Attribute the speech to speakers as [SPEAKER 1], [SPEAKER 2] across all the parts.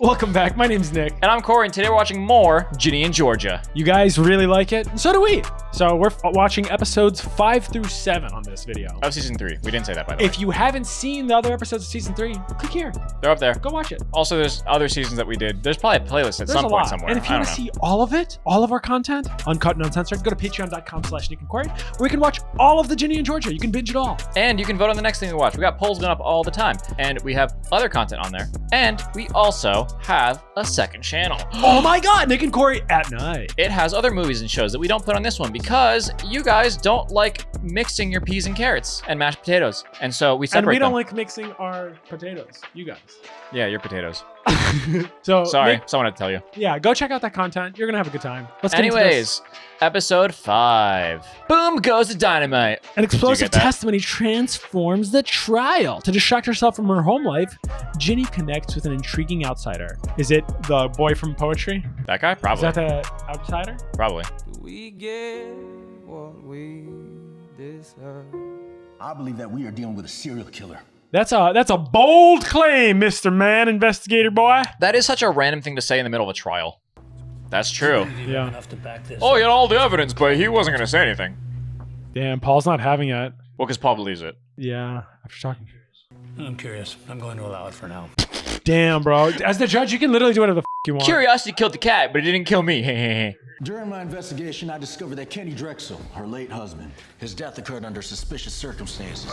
[SPEAKER 1] Welcome back. My name's Nick.
[SPEAKER 2] And I'm Corey, and today we're watching more Ginny and Georgia.
[SPEAKER 1] You guys really like it? And so do we. So we're watching episodes 5 through 7 on this video.
[SPEAKER 2] Of season 3. We didn't say that, by the way.
[SPEAKER 1] If you haven't seen the other episodes of season 3, click here.
[SPEAKER 2] They're up there.
[SPEAKER 1] Go watch it.
[SPEAKER 2] Also, there's other seasons that we did. There's probably a playlist at some point somewhere.
[SPEAKER 1] And if you want to see all of it, all of our content, uncut and uncensored, go to patreon.com/Nick and Corey, where you can watch all of the Ginny and Georgia. You can binge it all.
[SPEAKER 2] And you can vote on the next thing we watch. We got polls going up all the time. And we have other content on there. And we also have a second channel.
[SPEAKER 1] Oh my God, Nick and Corey at night.
[SPEAKER 2] It has other movies and shows that we don't put on this one because you guys don't like mixing your peas and carrots and mashed potatoes. And so we separate them.
[SPEAKER 1] And we don't like mixing our potatoes. You guys.
[SPEAKER 2] Yeah, your potatoes.
[SPEAKER 1] So
[SPEAKER 2] sorry,
[SPEAKER 1] Nick,
[SPEAKER 2] someone had to tell you.
[SPEAKER 1] Yeah, go check out that content. You're gonna have a good time. Let's get into
[SPEAKER 2] Anyways, episode 5. Boom goes the dynamite.
[SPEAKER 1] An explosive testimony transforms the trial. To distract herself from her home life, Ginny connects with an intriguing outsider. Is it the boy from poetry?
[SPEAKER 2] That guy? Probably.
[SPEAKER 1] Is that the outsider?
[SPEAKER 2] Probably.
[SPEAKER 3] Do we get what we deserve?
[SPEAKER 4] I believe that we are dealing with a serial killer.
[SPEAKER 1] That's a bold claim, Mr. Man Investigator Boy.
[SPEAKER 2] That is such a random thing to say in the middle of a trial. That's true.
[SPEAKER 1] Yeah.
[SPEAKER 2] Oh, he had all the evidence, but he wasn't going to say anything.
[SPEAKER 1] Damn, Paul's not having it.
[SPEAKER 2] Well, because Paul believes it.
[SPEAKER 1] Yeah, after talking.
[SPEAKER 5] I'm curious. I'm going to allow it for now.
[SPEAKER 1] Damn, bro. As the judge, you can literally do whatever the you want.
[SPEAKER 2] Curiosity killed the cat, but it didn't kill me.
[SPEAKER 4] During my investigation, I discovered that Kenny Drexel, her late husband, his death occurred under suspicious circumstances.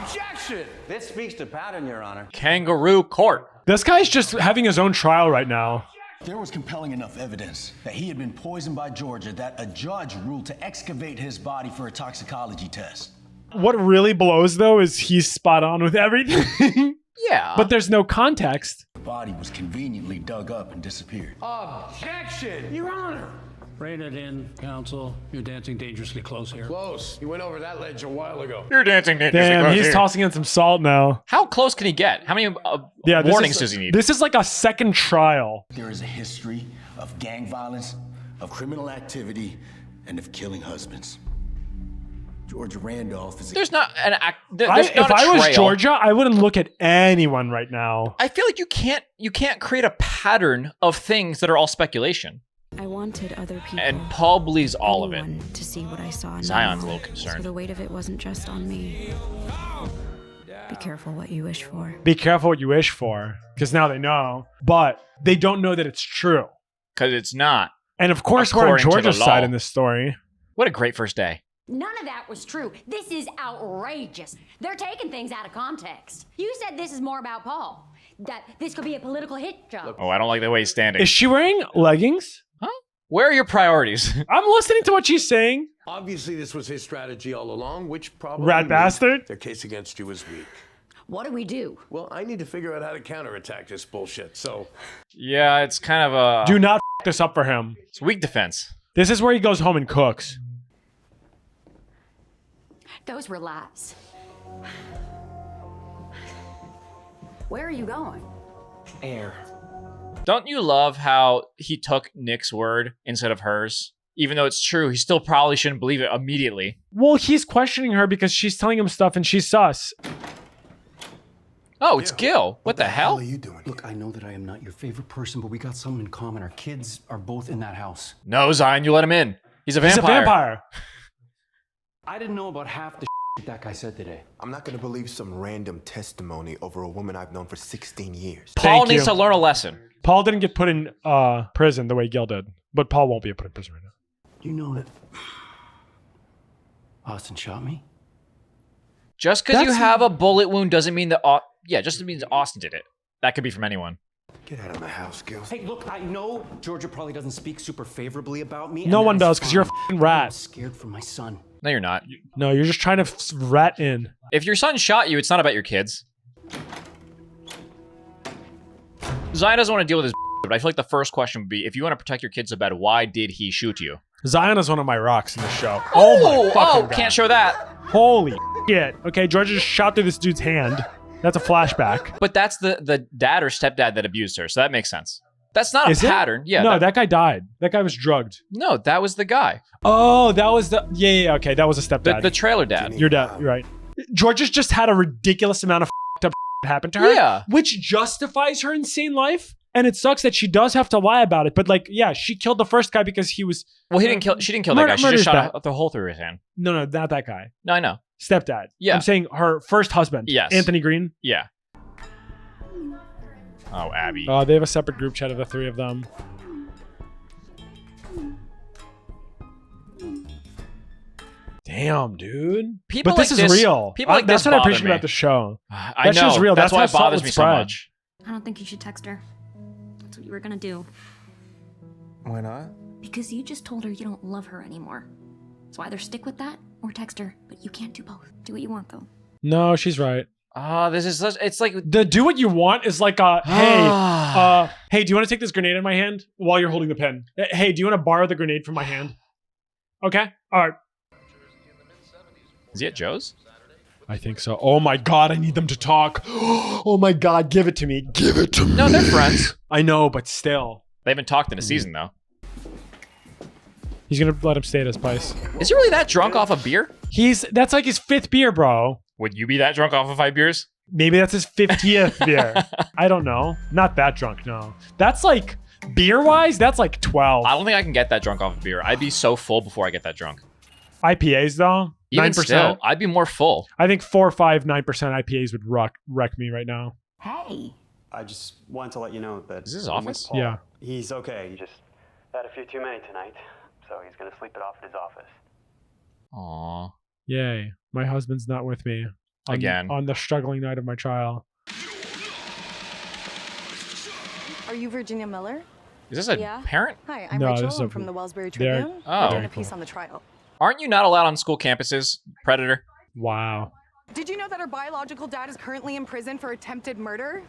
[SPEAKER 3] Objection! This speaks to pattern, Your Honor.
[SPEAKER 2] Kangaroo court.
[SPEAKER 1] This guy's just having his own trial right now.
[SPEAKER 4] There was compelling enough evidence that he had been poisoned by Georgia that a judge ruled to excavate his body for a toxicology test.
[SPEAKER 1] What really blows, though, is he's spot on with everything.
[SPEAKER 2] Yeah.
[SPEAKER 1] But there's no context.
[SPEAKER 4] The body was conveniently dug up and disappeared.
[SPEAKER 3] Objection! Your Honor!
[SPEAKER 5] Rein it in, counsel. You're dancing dangerously close here.
[SPEAKER 3] Close. You went over that ledge a while ago.
[SPEAKER 2] You're dancing dangerously
[SPEAKER 1] Damn,
[SPEAKER 2] close
[SPEAKER 1] he's
[SPEAKER 2] here.
[SPEAKER 1] tossing in some salt now.
[SPEAKER 2] How close can he get? How many
[SPEAKER 1] This
[SPEAKER 2] warnings
[SPEAKER 1] is-
[SPEAKER 2] does he need?
[SPEAKER 1] This is like a second trial.
[SPEAKER 4] There is a history of gang violence, of criminal activity, and of killing husbands. Georgia Randolph is a...
[SPEAKER 2] There's not an act. There's
[SPEAKER 1] If
[SPEAKER 2] not a
[SPEAKER 1] I was
[SPEAKER 2] trail.
[SPEAKER 1] Georgia, I wouldn't look at anyone right now.
[SPEAKER 2] I feel like you can't create a pattern of things that are all speculation.
[SPEAKER 6] I wanted other people.
[SPEAKER 2] And Paul believes all of it.
[SPEAKER 6] anyone to see what I saw.
[SPEAKER 2] Zion's a
[SPEAKER 6] now,
[SPEAKER 2] little concerned.
[SPEAKER 6] So the weight of it wasn't just on me. Be careful what you wish for.
[SPEAKER 1] Be careful what you wish for, because now they know. But they don't know that it's true.
[SPEAKER 2] Because it's not.
[SPEAKER 1] And of course, we're on
[SPEAKER 2] According to the
[SPEAKER 1] Georgia's
[SPEAKER 2] law.
[SPEAKER 1] side in this story.
[SPEAKER 2] What a great first day.
[SPEAKER 7] None of that was true. This is outrageous. They're taking things out of context. You said this is more about Paul. That this could be a political hit job.
[SPEAKER 2] Oh, I don't like the way he's standing.
[SPEAKER 1] Is she wearing leggings?
[SPEAKER 2] Where are your priorities?
[SPEAKER 1] I'm listening to what she's saying.
[SPEAKER 8] Obviously, this was his strategy all along, which probably
[SPEAKER 1] Rat
[SPEAKER 8] means
[SPEAKER 1] bastard.
[SPEAKER 8] their case against you is weak.
[SPEAKER 7] What do we do?
[SPEAKER 8] Well, I need to figure out how to counterattack this bullshit, so...
[SPEAKER 2] Yeah, it's kind of a...
[SPEAKER 1] Do not this up for him.
[SPEAKER 2] It's weak defense.
[SPEAKER 1] This is where he goes home and cooks.
[SPEAKER 7] Those were lies. Where are you going?
[SPEAKER 3] Air.
[SPEAKER 2] Don't you love how he took Nick's word instead of hers? Even though it's true, he still probably shouldn't believe it immediately.
[SPEAKER 1] Well, he's questioning her because she's telling him stuff and she's sus.
[SPEAKER 2] Oh, it's Gil. What the hell?
[SPEAKER 9] are you doing? Look, I know that I am not your favorite person, but we got something in common. Our kids are both in that house.
[SPEAKER 2] No, Zion, you let him in. He's a vampire.
[SPEAKER 1] He's a vampire.
[SPEAKER 9] I didn't know about half the that guy said today.
[SPEAKER 10] I'm not gonna believe some random testimony over a woman I've known for 16 years.
[SPEAKER 2] Paul
[SPEAKER 1] Thank
[SPEAKER 2] needs
[SPEAKER 1] you.
[SPEAKER 2] to learn a lesson.
[SPEAKER 1] Paul didn't get put in prison the way Gil did. But Paul won't be put in prison right now.
[SPEAKER 9] You know that Austin shot me?
[SPEAKER 2] Just because you
[SPEAKER 1] That's-
[SPEAKER 2] have a bullet wound doesn't mean that... just means Austin did it. That could be from anyone.
[SPEAKER 10] Get out of my house, Gil.
[SPEAKER 9] Hey, look, I know Georgia probably doesn't speak super favorably about me.
[SPEAKER 1] No
[SPEAKER 9] and
[SPEAKER 1] one
[SPEAKER 9] that is
[SPEAKER 1] does, because you're a
[SPEAKER 9] fine.
[SPEAKER 1] f***ing
[SPEAKER 9] I'm
[SPEAKER 1] rat.
[SPEAKER 9] scared for my son.
[SPEAKER 2] No, you're not.
[SPEAKER 1] No, you're just trying to rat in.
[SPEAKER 2] If your son shot you, it's not about your kids. Zion doesn't want to deal with this, but I feel like the first question would be, if you want to protect your kids so bad, why did he shoot you?
[SPEAKER 1] Zion is one of my rocks in the show. Oh my fucking God.
[SPEAKER 2] Can't show that.
[SPEAKER 1] Holy shit. Okay, Georgia just shot through this dude's hand. That's a flashback.
[SPEAKER 2] But that's the dad or stepdad that abused her, so that makes sense. That's not a
[SPEAKER 1] Is it?
[SPEAKER 2] pattern. Yeah.
[SPEAKER 1] No, that guy died. That guy was drugged.
[SPEAKER 2] No, that was the guy.
[SPEAKER 1] Oh, that was the... Yeah, okay, that was a stepdad.
[SPEAKER 2] The trailer dad.
[SPEAKER 1] You're dead. You're right. Georgia's just had a ridiculous amount of f***ed up happened to her.
[SPEAKER 2] Yeah.
[SPEAKER 1] Which justifies her insane life. And it sucks that she does have to lie about it. But like, yeah, she killed the first guy because he was.
[SPEAKER 2] Well, she didn't kill that guy. She just shot the hole through his hand.
[SPEAKER 1] No, not that guy.
[SPEAKER 2] No, I know.
[SPEAKER 1] Stepdad.
[SPEAKER 2] Yeah.
[SPEAKER 1] I'm saying her first husband.
[SPEAKER 2] Yes.
[SPEAKER 1] Anthony Green.
[SPEAKER 2] Yeah. Oh, Abby.
[SPEAKER 1] Oh, they have a separate group chat of the three of them. Damn, dude.
[SPEAKER 2] People
[SPEAKER 1] but this
[SPEAKER 2] like
[SPEAKER 1] is
[SPEAKER 2] this,
[SPEAKER 1] real.
[SPEAKER 2] People like
[SPEAKER 1] that's
[SPEAKER 2] this
[SPEAKER 1] what I
[SPEAKER 2] bother
[SPEAKER 1] appreciate
[SPEAKER 2] me.
[SPEAKER 1] about the show.
[SPEAKER 2] I
[SPEAKER 1] That
[SPEAKER 2] know.
[SPEAKER 1] show's real.
[SPEAKER 2] That's why it
[SPEAKER 1] how
[SPEAKER 2] bothers
[SPEAKER 1] salt
[SPEAKER 2] me
[SPEAKER 1] would
[SPEAKER 2] so
[SPEAKER 1] spread.
[SPEAKER 2] much.
[SPEAKER 6] I don't think you should text her. That's what you were gonna do.
[SPEAKER 3] Why not?
[SPEAKER 6] Because you just told her you don't love her anymore. So either stick with that or text her, but you can't do both. Do what you want though.
[SPEAKER 1] No, she's right.
[SPEAKER 2] This is such, it's like
[SPEAKER 1] The do what you want is like a hey, do you want to take this grenade in my hand while you're holding the pen? Hey, do you want to borrow the grenade from my hand? Okay. All right.
[SPEAKER 2] Is he at Joe's?
[SPEAKER 1] I think so. Oh my god, I need them to talk. Oh my god, give it to me. Give it to me.
[SPEAKER 2] No, they're friends.
[SPEAKER 1] I know, but still.
[SPEAKER 2] They haven't talked in a season though.
[SPEAKER 1] He's gonna let him stay at his place.
[SPEAKER 2] Is he really that drunk off a beer?
[SPEAKER 1] That's like his 5th beer, bro.
[SPEAKER 2] Would you be that drunk off of 5 beers?
[SPEAKER 1] Maybe that's his 50th beer. I don't know. Not that drunk, no. That's like beer-wise, that's like 12.
[SPEAKER 2] I don't think I can get that drunk off of beer. I'd be so full before I get that drunk.
[SPEAKER 1] IPAs though,
[SPEAKER 2] Even
[SPEAKER 1] 9%.
[SPEAKER 2] still, I'd be more full.
[SPEAKER 1] I think 4, 5, 9% IPAs would wreck me right now.
[SPEAKER 7] Hey.
[SPEAKER 9] I just wanted to let you know that.
[SPEAKER 2] Is this his
[SPEAKER 9] I'm with
[SPEAKER 2] office?
[SPEAKER 9] Paul.
[SPEAKER 1] Yeah.
[SPEAKER 9] He's okay. He just had a few too many tonight, so he's gonna sleep it off in his office.
[SPEAKER 2] Aww.
[SPEAKER 1] Yay. My husband's not with me.
[SPEAKER 2] Again.
[SPEAKER 1] On the struggling night of my trial.
[SPEAKER 11] Are you Virginia Miller?
[SPEAKER 2] Is this a
[SPEAKER 11] Yeah.
[SPEAKER 2] parent?
[SPEAKER 11] Hi, I'm
[SPEAKER 1] No,
[SPEAKER 11] Rachel.
[SPEAKER 1] this is
[SPEAKER 11] I'm from the Wellsbury
[SPEAKER 1] they're-
[SPEAKER 11] Tribune.
[SPEAKER 2] Oh.
[SPEAKER 11] I'm doing a piece on the trial.
[SPEAKER 2] Aren't you not allowed on school campuses, Predator?
[SPEAKER 1] Wow.
[SPEAKER 11] Did you know that her biological dad is currently in prison for attempted murder?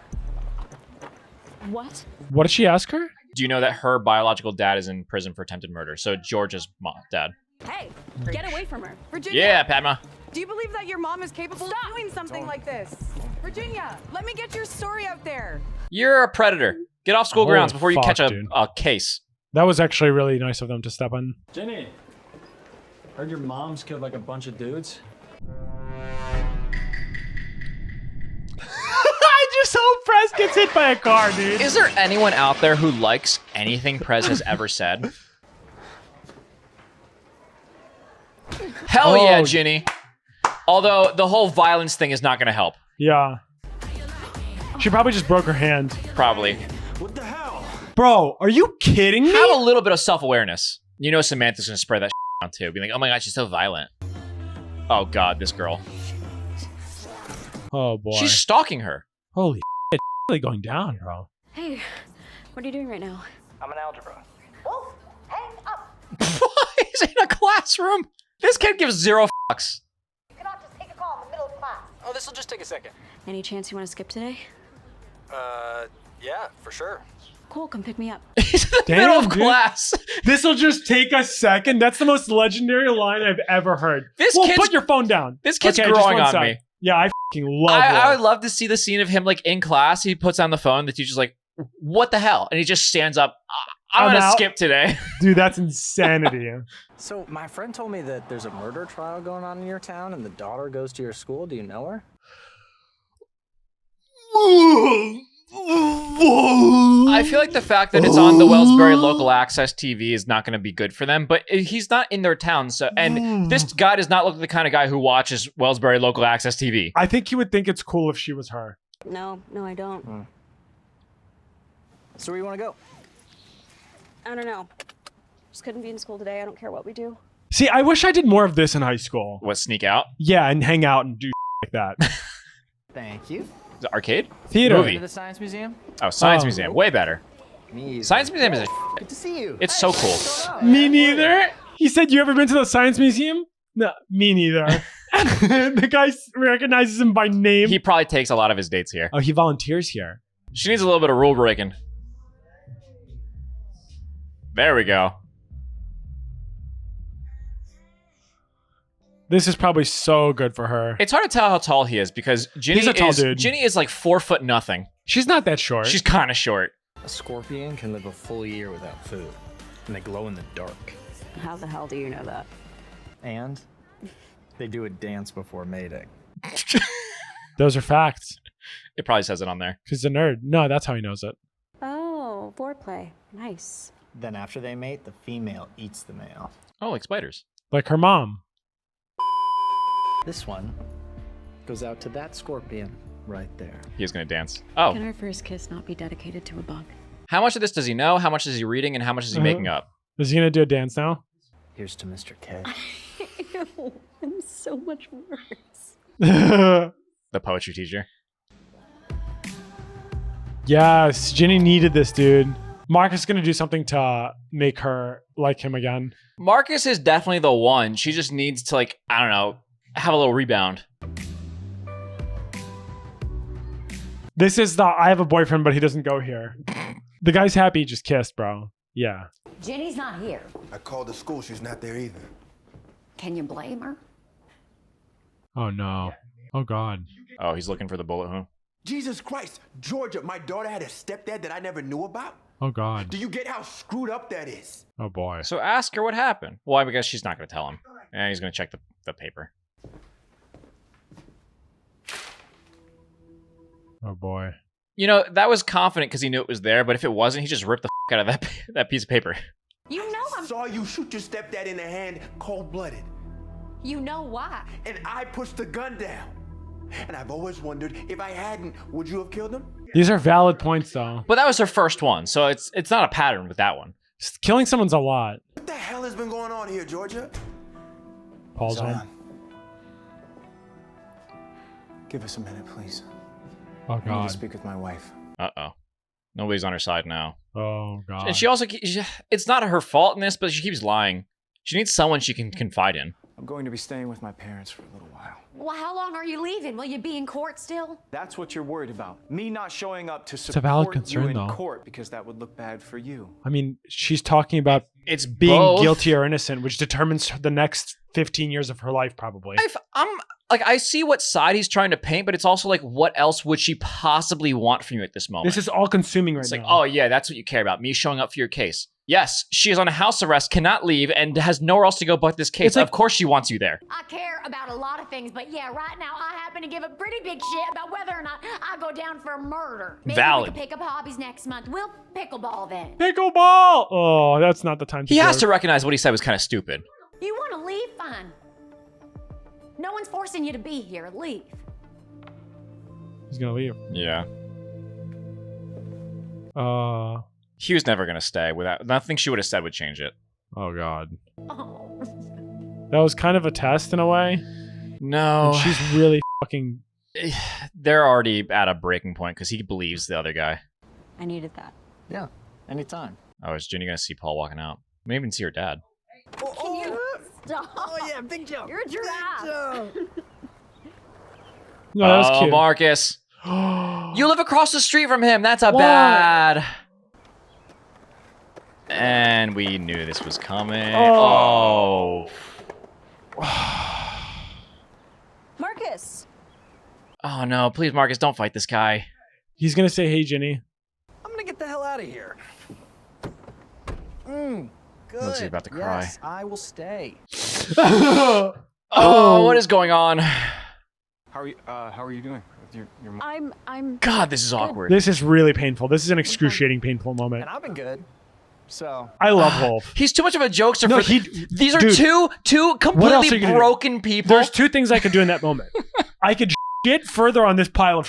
[SPEAKER 11] What?
[SPEAKER 1] What did she ask her?
[SPEAKER 2] Do you know that her biological dad is in prison for attempted murder? So Georgia's dad.
[SPEAKER 11] Hey, get away from her. Virginia.
[SPEAKER 2] Yeah, Padma.
[SPEAKER 11] Do you believe that your mom is capable of doing something like this? Virginia, let me get your story out there.
[SPEAKER 2] You're a predator. Get off school
[SPEAKER 1] Holy
[SPEAKER 2] grounds before you
[SPEAKER 1] fuck,
[SPEAKER 2] catch a
[SPEAKER 1] dude.
[SPEAKER 2] case.
[SPEAKER 1] That was actually really nice of them to step on.
[SPEAKER 12] Jenny, heard your mom's killed like a bunch of dudes.
[SPEAKER 1] I just hope Prez gets hit by a car, dude.
[SPEAKER 2] Is there anyone out there who likes anything Prez has ever said? Hell yeah,
[SPEAKER 1] Oh.
[SPEAKER 2] Ginny. Although the whole violence thing is not going to help.
[SPEAKER 1] Yeah. She probably just broke her hand.
[SPEAKER 2] Probably.
[SPEAKER 9] What the hell?
[SPEAKER 1] Bro, are you kidding me?
[SPEAKER 2] Have a little bit of self-awareness. You know Samantha's going to spread that around too. Be like, oh my god, she's so violent. Oh god, this girl.
[SPEAKER 1] Oh boy.
[SPEAKER 2] She's stalking her.
[SPEAKER 1] Holy shit, really going down, bro.
[SPEAKER 6] Hey, what are you doing right now?
[SPEAKER 12] I'm in algebra.
[SPEAKER 7] Wolf, hang up.
[SPEAKER 2] He's in a classroom. This kid gives 0 fucks.
[SPEAKER 7] You cannot just take a call in the middle of class.
[SPEAKER 12] Oh, this'll just take a second.
[SPEAKER 6] Any chance you want to skip today?
[SPEAKER 12] Yeah, for sure.
[SPEAKER 6] Cool, come pick me up.
[SPEAKER 2] He's in the
[SPEAKER 1] Damn,
[SPEAKER 2] middle of
[SPEAKER 1] dude.
[SPEAKER 2] class.
[SPEAKER 1] This'll just take a second. That's the most legendary line I've ever heard.
[SPEAKER 2] This
[SPEAKER 1] Well,
[SPEAKER 2] kid's-
[SPEAKER 1] put your phone down.
[SPEAKER 2] This kid's
[SPEAKER 1] just
[SPEAKER 2] growing
[SPEAKER 1] one
[SPEAKER 2] on
[SPEAKER 1] sec.
[SPEAKER 2] me.
[SPEAKER 1] Yeah, I fucking love
[SPEAKER 2] I
[SPEAKER 1] Wolf.
[SPEAKER 2] would love to see the scene of him like in class. He puts on the phone. The teacher's like, "What the hell?" And he just stands up. I'm
[SPEAKER 1] I'm
[SPEAKER 2] gonna
[SPEAKER 1] out."
[SPEAKER 2] skip today.
[SPEAKER 1] Dude, that's insanity.
[SPEAKER 12] So my friend told me that there's a murder trial going on in your town and the daughter goes to your school. Do you know her?
[SPEAKER 2] I feel like the fact that it's on the Wellsbury local access TV is not going to be good for them, but he's not in their town. So, and this guy does not look like the kind of guy who watches Wellsbury local access TV.
[SPEAKER 1] I think he would think it's cool if she was her.
[SPEAKER 6] No, I don't.
[SPEAKER 12] So where you want to go?
[SPEAKER 6] I don't know. Just couldn't be in school today. I don't care what we do.
[SPEAKER 1] See, I wish I did more of this in high school.
[SPEAKER 2] What, sneak out?
[SPEAKER 1] Yeah, and hang out and do like that.
[SPEAKER 12] Thank you.
[SPEAKER 2] Is it arcade?
[SPEAKER 1] Theater.
[SPEAKER 2] Movie.
[SPEAKER 12] To the science museum?
[SPEAKER 2] Oh, Science
[SPEAKER 1] Oh.
[SPEAKER 2] Museum. Way better.
[SPEAKER 12] Me.
[SPEAKER 2] Science Museum is a
[SPEAKER 12] Good to see you.
[SPEAKER 2] It's so cool.
[SPEAKER 1] Me neither. He said, "You ever been to the science museum?" No, me neither. The guy recognizes him by name.
[SPEAKER 2] He probably takes a lot of his dates here.
[SPEAKER 1] Oh, he volunteers here.
[SPEAKER 2] She needs a little bit of rule breaking. There we go.
[SPEAKER 1] This is probably so good for her.
[SPEAKER 2] It's hard to tell how tall he is because Ginny
[SPEAKER 1] He's a tall dude.
[SPEAKER 2] Ginny is like 4 foot nothing.
[SPEAKER 1] She's not that short.
[SPEAKER 2] She's kind of short.
[SPEAKER 12] A scorpion can live a full year without food, and they glow in the dark.
[SPEAKER 6] How the hell do you know that?
[SPEAKER 12] And they do a dance before mating.
[SPEAKER 1] Those are facts.
[SPEAKER 2] It probably says it on there.
[SPEAKER 1] He's a nerd. No, that's how he knows it.
[SPEAKER 13] Oh, foreplay. Nice.
[SPEAKER 12] Then after they mate, the female eats the male.
[SPEAKER 2] Oh, like spiders.
[SPEAKER 1] Like her mom.
[SPEAKER 12] This one goes out to that scorpion right there.
[SPEAKER 2] He is going to dance. Oh.
[SPEAKER 6] Can our first kiss not be dedicated to a bug?
[SPEAKER 2] How much of this does he know? How much is he reading? And how much is he making up?
[SPEAKER 1] Is he going to do a dance now?
[SPEAKER 12] Here's to Mr. K.
[SPEAKER 6] Ew, I'm so much worse.
[SPEAKER 2] The poetry teacher.
[SPEAKER 1] Yes, Ginny needed this, dude. Marcus is going to do something to make her like him again.
[SPEAKER 2] Marcus is definitely the one. She just needs to, like, I don't know, have a little rebound.
[SPEAKER 1] This is the I have a boyfriend, but he doesn't go here. The guy's happy he just kissed, bro. Yeah.
[SPEAKER 7] Jenny's not here.
[SPEAKER 10] I called the school. She's not there either.
[SPEAKER 7] Can you blame her?
[SPEAKER 1] Oh, no. Oh, God.
[SPEAKER 2] Oh, he's looking for the bullet hole.
[SPEAKER 10] Jesus Christ, Georgia, my daughter had a stepdad that I never knew about.
[SPEAKER 1] Oh, God.
[SPEAKER 10] Do you get how screwed up that is?
[SPEAKER 1] Oh, boy.
[SPEAKER 2] So ask her what happened. Why? Because she's not going to tell him. And he's going to check the paper.
[SPEAKER 1] Oh, boy.
[SPEAKER 2] You know, that was confident because he knew it was there, but if it wasn't, he just ripped the out of that piece of paper.
[SPEAKER 7] You know I'm...
[SPEAKER 10] Saw you shoot your stepdad in the hand, cold-blooded.
[SPEAKER 7] You know why?
[SPEAKER 10] And I pushed the gun down. And I've always wondered, if I hadn't, would you have killed him?
[SPEAKER 1] These are valid points, though.
[SPEAKER 2] But that was her first one, so it's not a pattern with that one.
[SPEAKER 1] Killing someone's a lot.
[SPEAKER 10] What the hell has been going on here, Georgia?
[SPEAKER 1] Paul's home.
[SPEAKER 12] Give us a minute, please.
[SPEAKER 1] Oh,
[SPEAKER 12] I need
[SPEAKER 1] God.
[SPEAKER 12] to speak with my wife.
[SPEAKER 2] Uh-oh. Nobody's on her side now.
[SPEAKER 1] Oh, God.
[SPEAKER 2] And she also, it's not her fault in this, but she keeps lying. She needs someone she can confide in.
[SPEAKER 12] I'm going to be staying with my parents for a little while.
[SPEAKER 7] Well, how long are you leaving? Will you be in court still?
[SPEAKER 12] That's what you're worried about. Me not showing up to
[SPEAKER 1] a valid
[SPEAKER 12] support
[SPEAKER 1] concern,
[SPEAKER 12] you in
[SPEAKER 1] though.
[SPEAKER 12] court because that would look bad for you.
[SPEAKER 1] I mean, she's talking about
[SPEAKER 2] it's
[SPEAKER 1] being
[SPEAKER 2] both.
[SPEAKER 1] guilty or innocent, which determines the next 15 years of her life, probably.
[SPEAKER 2] I see what side he's trying to paint, but it's also like, what else would she possibly want from you at this moment?
[SPEAKER 1] This is all consuming right
[SPEAKER 2] It's
[SPEAKER 1] now.
[SPEAKER 2] like, oh yeah, that's what you care about, me showing up for your case. Yes, she is on a house arrest, cannot leave, and has nowhere else to go but this case.
[SPEAKER 1] It's like-
[SPEAKER 2] of course she wants you there.
[SPEAKER 7] I care about a lot of things, but yeah, right now I happen to give a pretty big shit about whether or not I go down for murder. Maybe
[SPEAKER 2] Valid.
[SPEAKER 7] we can pick up hobbies next month. We'll pickleball then.
[SPEAKER 1] Pickleball! Oh, that's not the time to
[SPEAKER 2] He
[SPEAKER 1] do
[SPEAKER 2] has
[SPEAKER 1] it.
[SPEAKER 2] to recognize what he said was kind of stupid.
[SPEAKER 7] You want to leave? Fine. No one's forcing you to be here. Leave.
[SPEAKER 1] He's gonna leave.
[SPEAKER 2] Yeah.
[SPEAKER 1] He
[SPEAKER 2] He was never gonna stay without. Nothing she would have said would change it.
[SPEAKER 1] Oh, God.
[SPEAKER 7] Oh.
[SPEAKER 1] That was kind of a test in a way.
[SPEAKER 2] No.
[SPEAKER 1] And she's really fucking...
[SPEAKER 2] They're already at a breaking point because he believes the other guy.
[SPEAKER 13] I needed that.
[SPEAKER 12] Yeah, anytime.
[SPEAKER 2] Oh, is Ginny gonna see Paul walking out? Maybe even see her dad.
[SPEAKER 7] Can you stop?
[SPEAKER 12] Oh yeah, big jump.
[SPEAKER 7] You're a giraffe.
[SPEAKER 1] No, that was
[SPEAKER 2] Oh,
[SPEAKER 1] cute.
[SPEAKER 2] Marcus. You live across the street from him. That's a
[SPEAKER 1] What?
[SPEAKER 2] bad. And we knew this was coming.
[SPEAKER 1] Oh.
[SPEAKER 13] Marcus!
[SPEAKER 12] Oh,
[SPEAKER 2] Oh no, please, Marcus, don't fight this guy.
[SPEAKER 1] He's gonna say, hey, Ginny.
[SPEAKER 12] I'm gonna get the hell out of here. Good.
[SPEAKER 2] Looks like he's about to cry.
[SPEAKER 12] Yes, I will stay.
[SPEAKER 2] Oh, what is going on?
[SPEAKER 14] How are you doing with your mom?
[SPEAKER 13] I'm
[SPEAKER 2] God, this is awkward.
[SPEAKER 1] This is really painful. This is an excruciating, painful moment.
[SPEAKER 12] And I've been good. So
[SPEAKER 1] I love Wolf.
[SPEAKER 2] He's too much of a jokester.
[SPEAKER 1] No,
[SPEAKER 2] these are
[SPEAKER 1] dude,
[SPEAKER 2] two
[SPEAKER 1] what else are
[SPEAKER 2] completely
[SPEAKER 1] you gonna do?
[SPEAKER 2] broken people.
[SPEAKER 1] There's two things I could do in that moment. I could get further on this pile of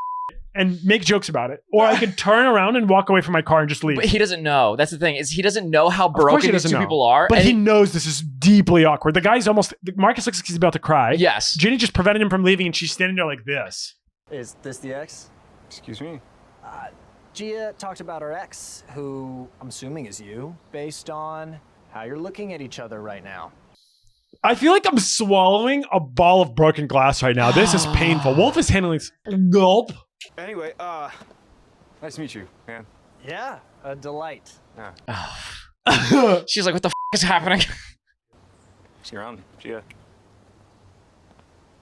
[SPEAKER 1] and make jokes about it, or I could turn around and walk away from my car and just leave.
[SPEAKER 2] But he doesn't know. That's the thing, is he doesn't know how
[SPEAKER 1] Of course
[SPEAKER 2] broken
[SPEAKER 1] he
[SPEAKER 2] these
[SPEAKER 1] doesn't
[SPEAKER 2] two
[SPEAKER 1] know.
[SPEAKER 2] people are.
[SPEAKER 1] But
[SPEAKER 2] and
[SPEAKER 1] he knows this is deeply awkward. The guy's almost... Marcus looks like he's about to cry.
[SPEAKER 2] Yes.
[SPEAKER 1] Ginny just prevented him from leaving, and she's standing there like this.
[SPEAKER 12] is this the ex?
[SPEAKER 14] Excuse me?
[SPEAKER 12] Gia talked about her ex, who I'm assuming is you, based on how you're looking at each other right now.
[SPEAKER 1] I feel like I'm swallowing a ball of broken glass right now. This is painful. Wolf is handling this. Gulp.
[SPEAKER 14] Anyway, nice to meet you, man.
[SPEAKER 12] Yeah, a delight.
[SPEAKER 14] Yeah.
[SPEAKER 2] She's like, what the f is happening?
[SPEAKER 14] See you around. See ya.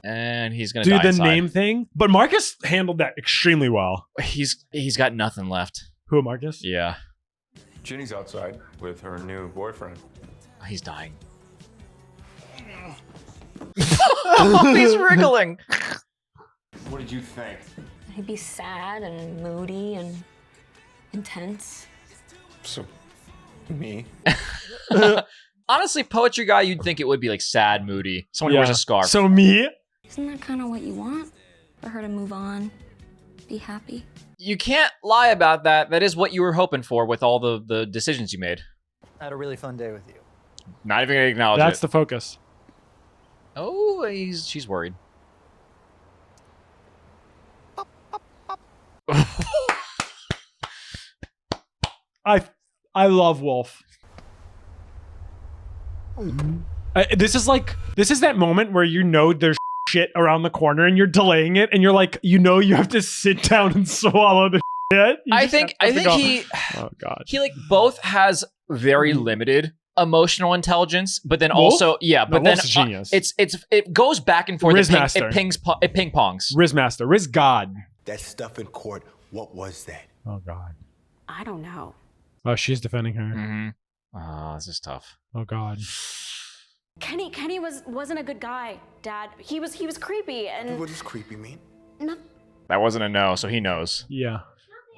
[SPEAKER 2] And he's gonna
[SPEAKER 1] Do
[SPEAKER 2] die
[SPEAKER 1] the
[SPEAKER 2] inside.
[SPEAKER 1] name thing. But Marcus handled that extremely well.
[SPEAKER 2] He's got nothing left.
[SPEAKER 1] Who, Marcus?
[SPEAKER 2] Yeah.
[SPEAKER 14] Ginny's outside with her new boyfriend.
[SPEAKER 2] He's dying. He's wriggling.
[SPEAKER 14] What did you think?
[SPEAKER 6] He'd be sad and moody and intense.
[SPEAKER 14] So, me?
[SPEAKER 2] Honestly, poetry guy, you'd think it would be like sad, moody. Someone who wears a scarf.
[SPEAKER 1] So me?
[SPEAKER 6] Isn't that kind of what you want? For her to move on, be happy?
[SPEAKER 2] You can't lie about that. That is what you were hoping for with all the decisions you made.
[SPEAKER 12] I had a really fun day with you.
[SPEAKER 2] Not even gonna acknowledge
[SPEAKER 1] That's
[SPEAKER 2] it.
[SPEAKER 1] the focus.
[SPEAKER 2] Oh, she's worried.
[SPEAKER 1] I love Wolf. This is that moment where you know there's shit around the corner and you're delaying it and you're like, you have to sit down and swallow the shit.
[SPEAKER 2] I think he
[SPEAKER 1] oh god.
[SPEAKER 2] He like both has very limited emotional intelligence, but then
[SPEAKER 1] Wolf?
[SPEAKER 2] also but
[SPEAKER 1] Wolf's
[SPEAKER 2] then
[SPEAKER 1] a genius.
[SPEAKER 2] it goes back and forth.
[SPEAKER 1] Riz
[SPEAKER 2] It
[SPEAKER 1] master.
[SPEAKER 2] ping pongs.
[SPEAKER 1] Riz master. Riz god.
[SPEAKER 10] That stuff in court, what was that?
[SPEAKER 1] Oh god.
[SPEAKER 13] I don't know.
[SPEAKER 1] Oh, she's defending her.
[SPEAKER 2] Mm-hmm. Oh, this is tough.
[SPEAKER 1] Oh god.
[SPEAKER 7] Kenny wasn't a good guy, Dad. He was creepy and
[SPEAKER 10] What does creepy mean?
[SPEAKER 2] That wasn't a no, so he knows.
[SPEAKER 1] Yeah.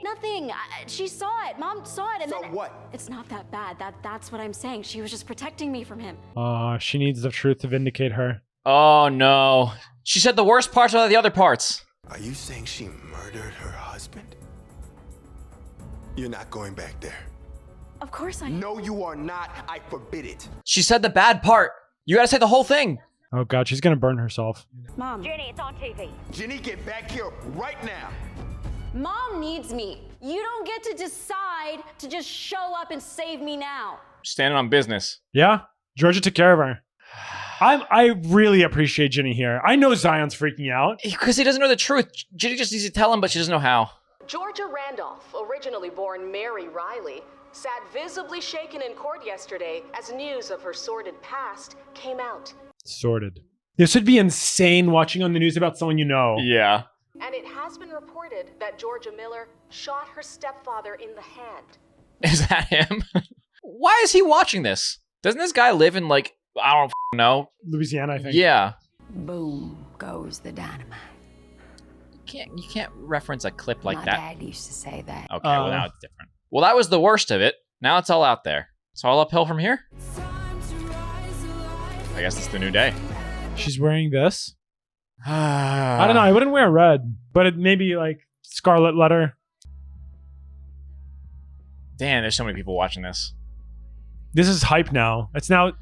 [SPEAKER 7] nothing. She saw it. Mom saw it, and
[SPEAKER 10] So
[SPEAKER 7] then
[SPEAKER 10] what?
[SPEAKER 7] It's not that bad. That's what I'm saying. She was just protecting me from him.
[SPEAKER 1] She needs the truth to vindicate her.
[SPEAKER 2] Oh no. She said the worst parts are the other parts.
[SPEAKER 10] Are you saying she murdered her husband? You're not going back there.
[SPEAKER 7] Of course I.
[SPEAKER 10] No, you are not. I forbid it.
[SPEAKER 2] She said the bad part. You gotta say the whole thing.
[SPEAKER 1] Oh god, she's gonna burn herself.
[SPEAKER 13] Mom.
[SPEAKER 7] Ginny, it's on TV.
[SPEAKER 10] Ginny, get back here right now.
[SPEAKER 7] Mom needs me. You don't get to decide to just show up and save me now.
[SPEAKER 2] Standing on business.
[SPEAKER 1] Yeah, Georgia took care of her. I really appreciate Ginny here. I know Zion's freaking out.
[SPEAKER 2] Because he doesn't know the truth. Ginny just needs to tell him, but she doesn't know how.
[SPEAKER 15] Georgia Randolph, originally born Mary Riley, sat visibly shaken in court yesterday as news of her sordid past came out.
[SPEAKER 1] Sordid. This would be insane watching on the news about someone you know.
[SPEAKER 2] Yeah.
[SPEAKER 15] And it has been reported that Georgia Miller shot her stepfather in the hand.
[SPEAKER 2] Is that him? Why is he watching this? Doesn't this guy live in like, I don't know.
[SPEAKER 1] Louisiana, I think.
[SPEAKER 2] Yeah.
[SPEAKER 16] Boom goes the dynamite.
[SPEAKER 2] You can't reference a clip like
[SPEAKER 16] My
[SPEAKER 2] that.
[SPEAKER 16] dad used to say that.
[SPEAKER 2] Okay, well now it's different. Well, that was the worst of it. Now it's all out there. It's all uphill from here. I guess it's the new day.
[SPEAKER 1] She's wearing this. I don't know. I wouldn't wear red, but it maybe like scarlet letter.
[SPEAKER 2] Damn, there's so many people watching this.
[SPEAKER 1] This is hype now. It's now.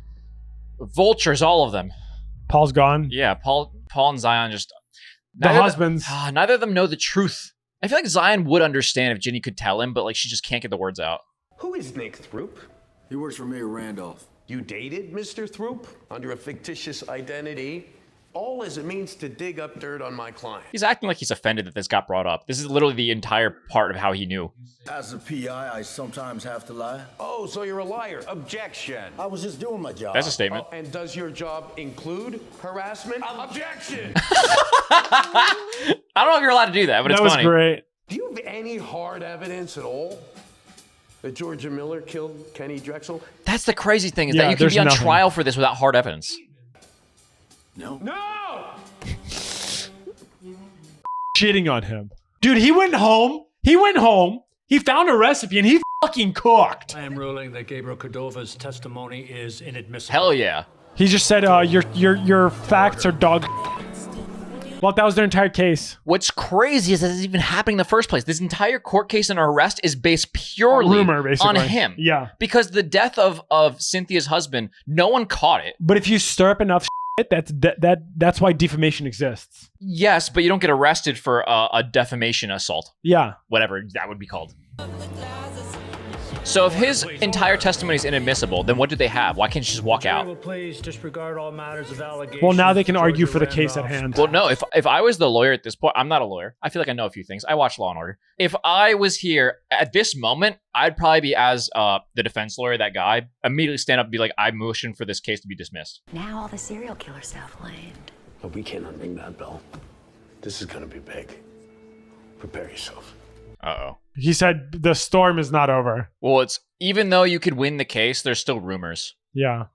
[SPEAKER 2] Vultures, all of them.
[SPEAKER 1] Paul's gone.
[SPEAKER 2] Yeah, Paul and Zion just.
[SPEAKER 1] The husbands.
[SPEAKER 2] Neither of them know the truth. I feel like Zion would understand if Ginny could tell him, but like she just can't get the words out.
[SPEAKER 8] Who is Nick Throop?
[SPEAKER 4] He works for Mayor Randolph.
[SPEAKER 8] You dated Mr. Throop under a fictitious identity, all as a means to dig up dirt on my client.
[SPEAKER 2] He's acting like he's offended that this got brought up. This is literally the entire part of how he knew.
[SPEAKER 4] As a PI, I sometimes have to lie.
[SPEAKER 8] Oh, so you're a liar. Objection.
[SPEAKER 4] I was just doing my job.
[SPEAKER 2] That's a statement.
[SPEAKER 8] Oh, and does your job include harassment? Objection.
[SPEAKER 2] I don't know if you're allowed to do that, but it's funny.
[SPEAKER 1] That was great.
[SPEAKER 8] Do you have any hard evidence at all that Georgia Miller killed Kenny Drexel?
[SPEAKER 2] That's the crazy thing is
[SPEAKER 1] Yeah,
[SPEAKER 2] that you can
[SPEAKER 1] there's
[SPEAKER 2] be on
[SPEAKER 1] nothing.
[SPEAKER 2] trial for this without hard evidence.
[SPEAKER 4] No.
[SPEAKER 8] No!
[SPEAKER 1] Shitting on him. Dude, he went home. He found a recipe and he fucking cooked.
[SPEAKER 5] I am ruling that Gabriel Cordova's testimony is inadmissible.
[SPEAKER 2] Hell yeah.
[SPEAKER 1] He just said, your facts are dog. Well, that was their entire case.
[SPEAKER 2] What's crazy is that it's even happening in the first place. This entire court case and arrest is based purely
[SPEAKER 1] Rumor, basically.
[SPEAKER 2] on him.
[SPEAKER 1] Yeah.
[SPEAKER 2] Because the death of Cynthia's husband, no one caught it.
[SPEAKER 1] But if you stir up enough shit, that's why defamation exists.
[SPEAKER 2] Yes, but you don't get arrested for a defamation assault.
[SPEAKER 1] Yeah.
[SPEAKER 2] Whatever that would be called. So if his entire testimony is inadmissible, then what do they have? Why can't you just walk out?
[SPEAKER 5] Will please disregard all matters of allegation.
[SPEAKER 1] Well, now they can argue for the case at hand.
[SPEAKER 2] Well, no, if I was the lawyer at this point, I'm not a lawyer. I feel like I know a few things. I watch Law and Order. If I was here at this moment, I'd probably be as the defense lawyer, that guy, immediately stand up and be like, I motion for this case to be dismissed.
[SPEAKER 16] Now all the serial killer stuff land.
[SPEAKER 8] But we can't unring that bell. This is gonna be big. Prepare yourself.
[SPEAKER 2] Uh-oh.
[SPEAKER 1] He said the storm is not over.
[SPEAKER 2] Well, it's even though you could win the case, there's still rumors.
[SPEAKER 1] Yeah.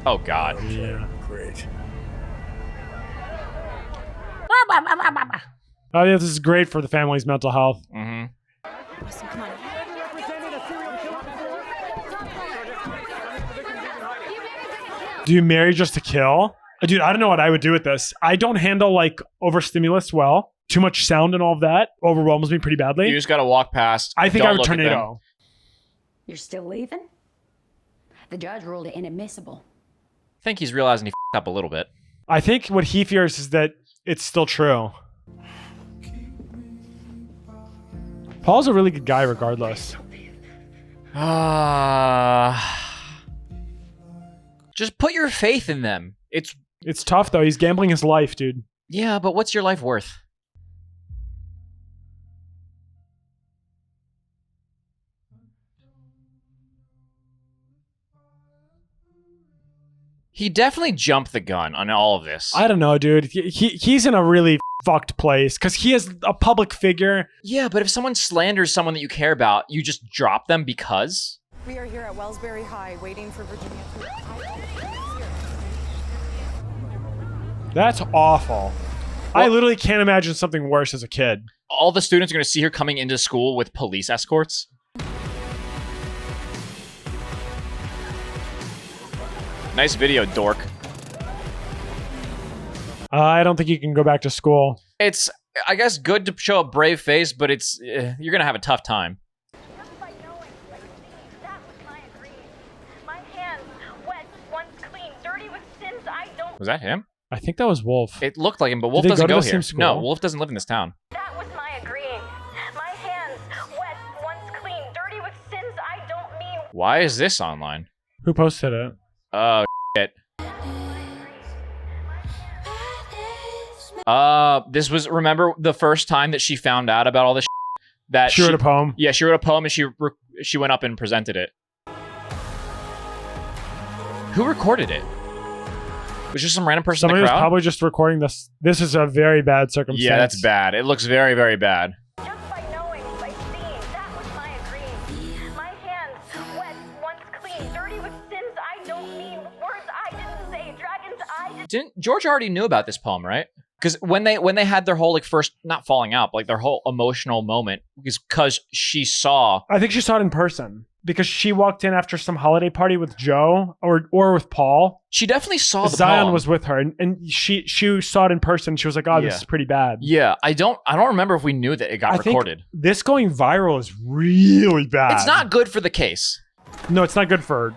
[SPEAKER 2] Oh, God.
[SPEAKER 1] Yeah.
[SPEAKER 8] Great.
[SPEAKER 1] Oh, yeah, this is great for the family's mental health.
[SPEAKER 6] Come on.
[SPEAKER 1] Do you marry just to kill? Dude, I don't know what I would do with this. I don't handle like overstimulus well. Too much sound and all of that overwhelms me pretty badly.
[SPEAKER 2] You just gotta walk past.
[SPEAKER 1] I think
[SPEAKER 2] Don't
[SPEAKER 1] I would
[SPEAKER 2] look at them.
[SPEAKER 1] tornado.
[SPEAKER 7] You're still leaving? The judge ruled it inadmissible.
[SPEAKER 2] I think he's realizing he f***ed up a little bit.
[SPEAKER 1] I think what he fears is that it's still true. Paul's a really good guy regardless.
[SPEAKER 2] Just put your faith in them.
[SPEAKER 1] It's tough though. He's gambling his life, dude.
[SPEAKER 2] Yeah, but what's your life worth? He definitely jumped the gun on all of this.
[SPEAKER 1] I don't know, dude. He's in a really fucked place because he is a public figure.
[SPEAKER 2] Yeah, but if someone slanders someone that you care about, you just drop them because?
[SPEAKER 11] We are here at Wellsbury High waiting for Virginia to...
[SPEAKER 1] That's awful. I literally can't imagine something worse as a kid.
[SPEAKER 2] All the students are going to see her coming into school with police escorts. Nice video, dork.
[SPEAKER 1] I don't think you can go back to school.
[SPEAKER 2] It's, I guess, good to show a brave face, but it's you're going to have a tough time. Was that him?
[SPEAKER 1] I think that was Wolf.
[SPEAKER 2] It looked like him, but Wolf
[SPEAKER 1] Did they
[SPEAKER 2] doesn't
[SPEAKER 1] go to
[SPEAKER 2] go
[SPEAKER 1] the
[SPEAKER 2] here.
[SPEAKER 1] same school?
[SPEAKER 2] No, Wolf doesn't live in this town.
[SPEAKER 17] That was my agreeing. My hands wet, once clean, dirty with sins I don't mean.
[SPEAKER 2] Why is this online?
[SPEAKER 1] Who posted it?
[SPEAKER 2] Oh, shit. This was, remember the first time that she found out about all this that
[SPEAKER 1] She wrote a poem.
[SPEAKER 2] Yeah, she wrote a poem and she went up and presented it. Who recorded it? Was just some random person
[SPEAKER 1] Somebody
[SPEAKER 2] in the
[SPEAKER 1] was
[SPEAKER 2] crowd?
[SPEAKER 1] probably just recording this. This is a very bad circumstance.
[SPEAKER 2] Yeah, that's bad. It looks very, very bad.
[SPEAKER 17] Just by knowing, by seeing, that was my agreeing. My hands wet, once clean, dirty with sins I don't mean, words I didn't say, dragons I didn't...
[SPEAKER 2] Didn't George already knew about this poem, right? Because when they had their whole like first not falling out, but like their whole emotional moment, because she saw.
[SPEAKER 1] I think she saw it in person because she walked in after some holiday party with Joe or with Paul.
[SPEAKER 2] She definitely saw the
[SPEAKER 1] Zion
[SPEAKER 2] poem.
[SPEAKER 1] was with her, and she saw it in person. She was like, "Oh, this
[SPEAKER 2] Yeah.
[SPEAKER 1] is pretty bad."
[SPEAKER 2] Yeah, I don't remember if we knew that it got
[SPEAKER 1] I think
[SPEAKER 2] recorded.
[SPEAKER 1] this going viral is really bad.
[SPEAKER 2] It's not good for the case.
[SPEAKER 1] No, it's not good for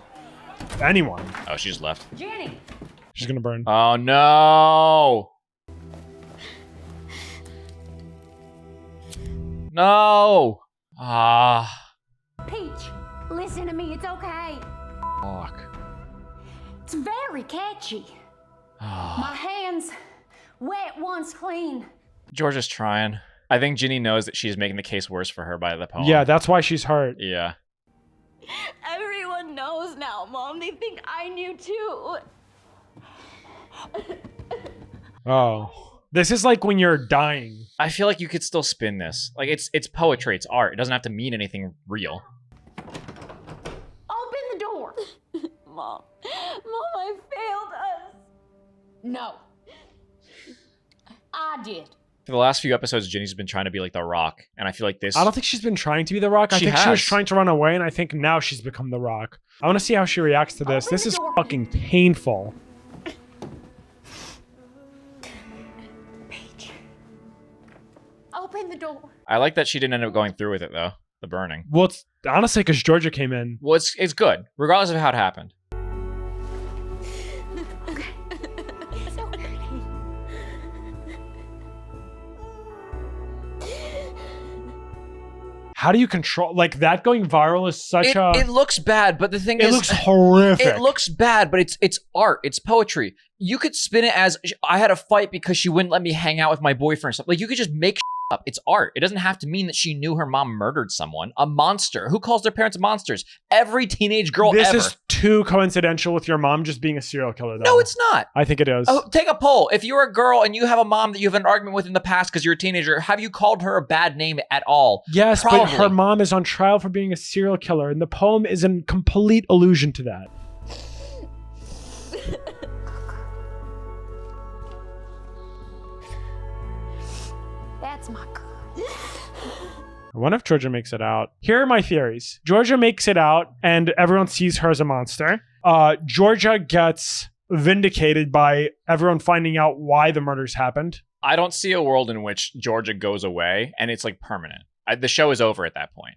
[SPEAKER 1] anyone.
[SPEAKER 2] Oh, she just left.
[SPEAKER 7] Jenny!
[SPEAKER 1] She's gonna burn.
[SPEAKER 2] Oh no! No!
[SPEAKER 7] Peach, listen to me, it's okay.
[SPEAKER 2] Fuck.
[SPEAKER 7] It's very catchy. My hands wet, once clean.
[SPEAKER 2] George is trying. I think Ginny knows that she's making the case worse for her by the poem.
[SPEAKER 1] Yeah, that's why she's hurt.
[SPEAKER 2] Yeah.
[SPEAKER 17] Everyone knows now, Mom. They think I knew too.
[SPEAKER 1] Oh. This is like when you're dying.
[SPEAKER 2] I feel like you could still spin this. Like it's poetry, it's art. It doesn't have to mean anything real.
[SPEAKER 7] Open the door.
[SPEAKER 17] Mom, I failed us.
[SPEAKER 7] No. I did.
[SPEAKER 2] For the last few episodes, Ginny's been trying to be like The Rock, and I feel like this.
[SPEAKER 1] I don't think she's been trying to be The Rock. I
[SPEAKER 2] She
[SPEAKER 1] think she was
[SPEAKER 2] has.
[SPEAKER 1] trying to run away, and I think now she's become The Rock. I want to see how she reacts to this. This is fucking painful.
[SPEAKER 7] Open the door.
[SPEAKER 2] I like that she didn't end up going through with it though. The burning.
[SPEAKER 1] Well, it's honestly because Georgia came in.
[SPEAKER 2] Well, it's good, regardless of how it happened.
[SPEAKER 1] How do you control like that? Going viral is such
[SPEAKER 2] It looks bad, but the thing
[SPEAKER 1] It
[SPEAKER 2] is,
[SPEAKER 1] looks horrific.
[SPEAKER 2] It looks bad, but it's art. It's poetry. You could spin it as I had a fight because she wouldn't let me hang out with my boyfriend. Stuff like you could just make up. It's art. It doesn't have to mean that she knew her mom murdered someone. A monster. Who calls their parents monsters? Every teenage girl
[SPEAKER 1] This
[SPEAKER 2] ever.
[SPEAKER 1] is too coincidental with your mom just being a serial killer, though.
[SPEAKER 2] No, it's not.
[SPEAKER 1] I think it is.
[SPEAKER 2] Oh, take a poll. If you're a girl and you have a mom that you have an argument with in the past because you're a teenager, have you called her a bad name at all?
[SPEAKER 1] Yes,
[SPEAKER 2] Probably.
[SPEAKER 1] but her mom is on trial for being a serial killer, and the poem is a complete allusion to that.
[SPEAKER 6] That's my girl.
[SPEAKER 1] I wonder if Georgia makes it out. Here are my theories. Georgia makes it out and everyone sees her as a monster. Georgia gets vindicated by everyone finding out why the murders happened.
[SPEAKER 2] I don't see a world in which Georgia goes away and it's like permanent. The show is over at that point.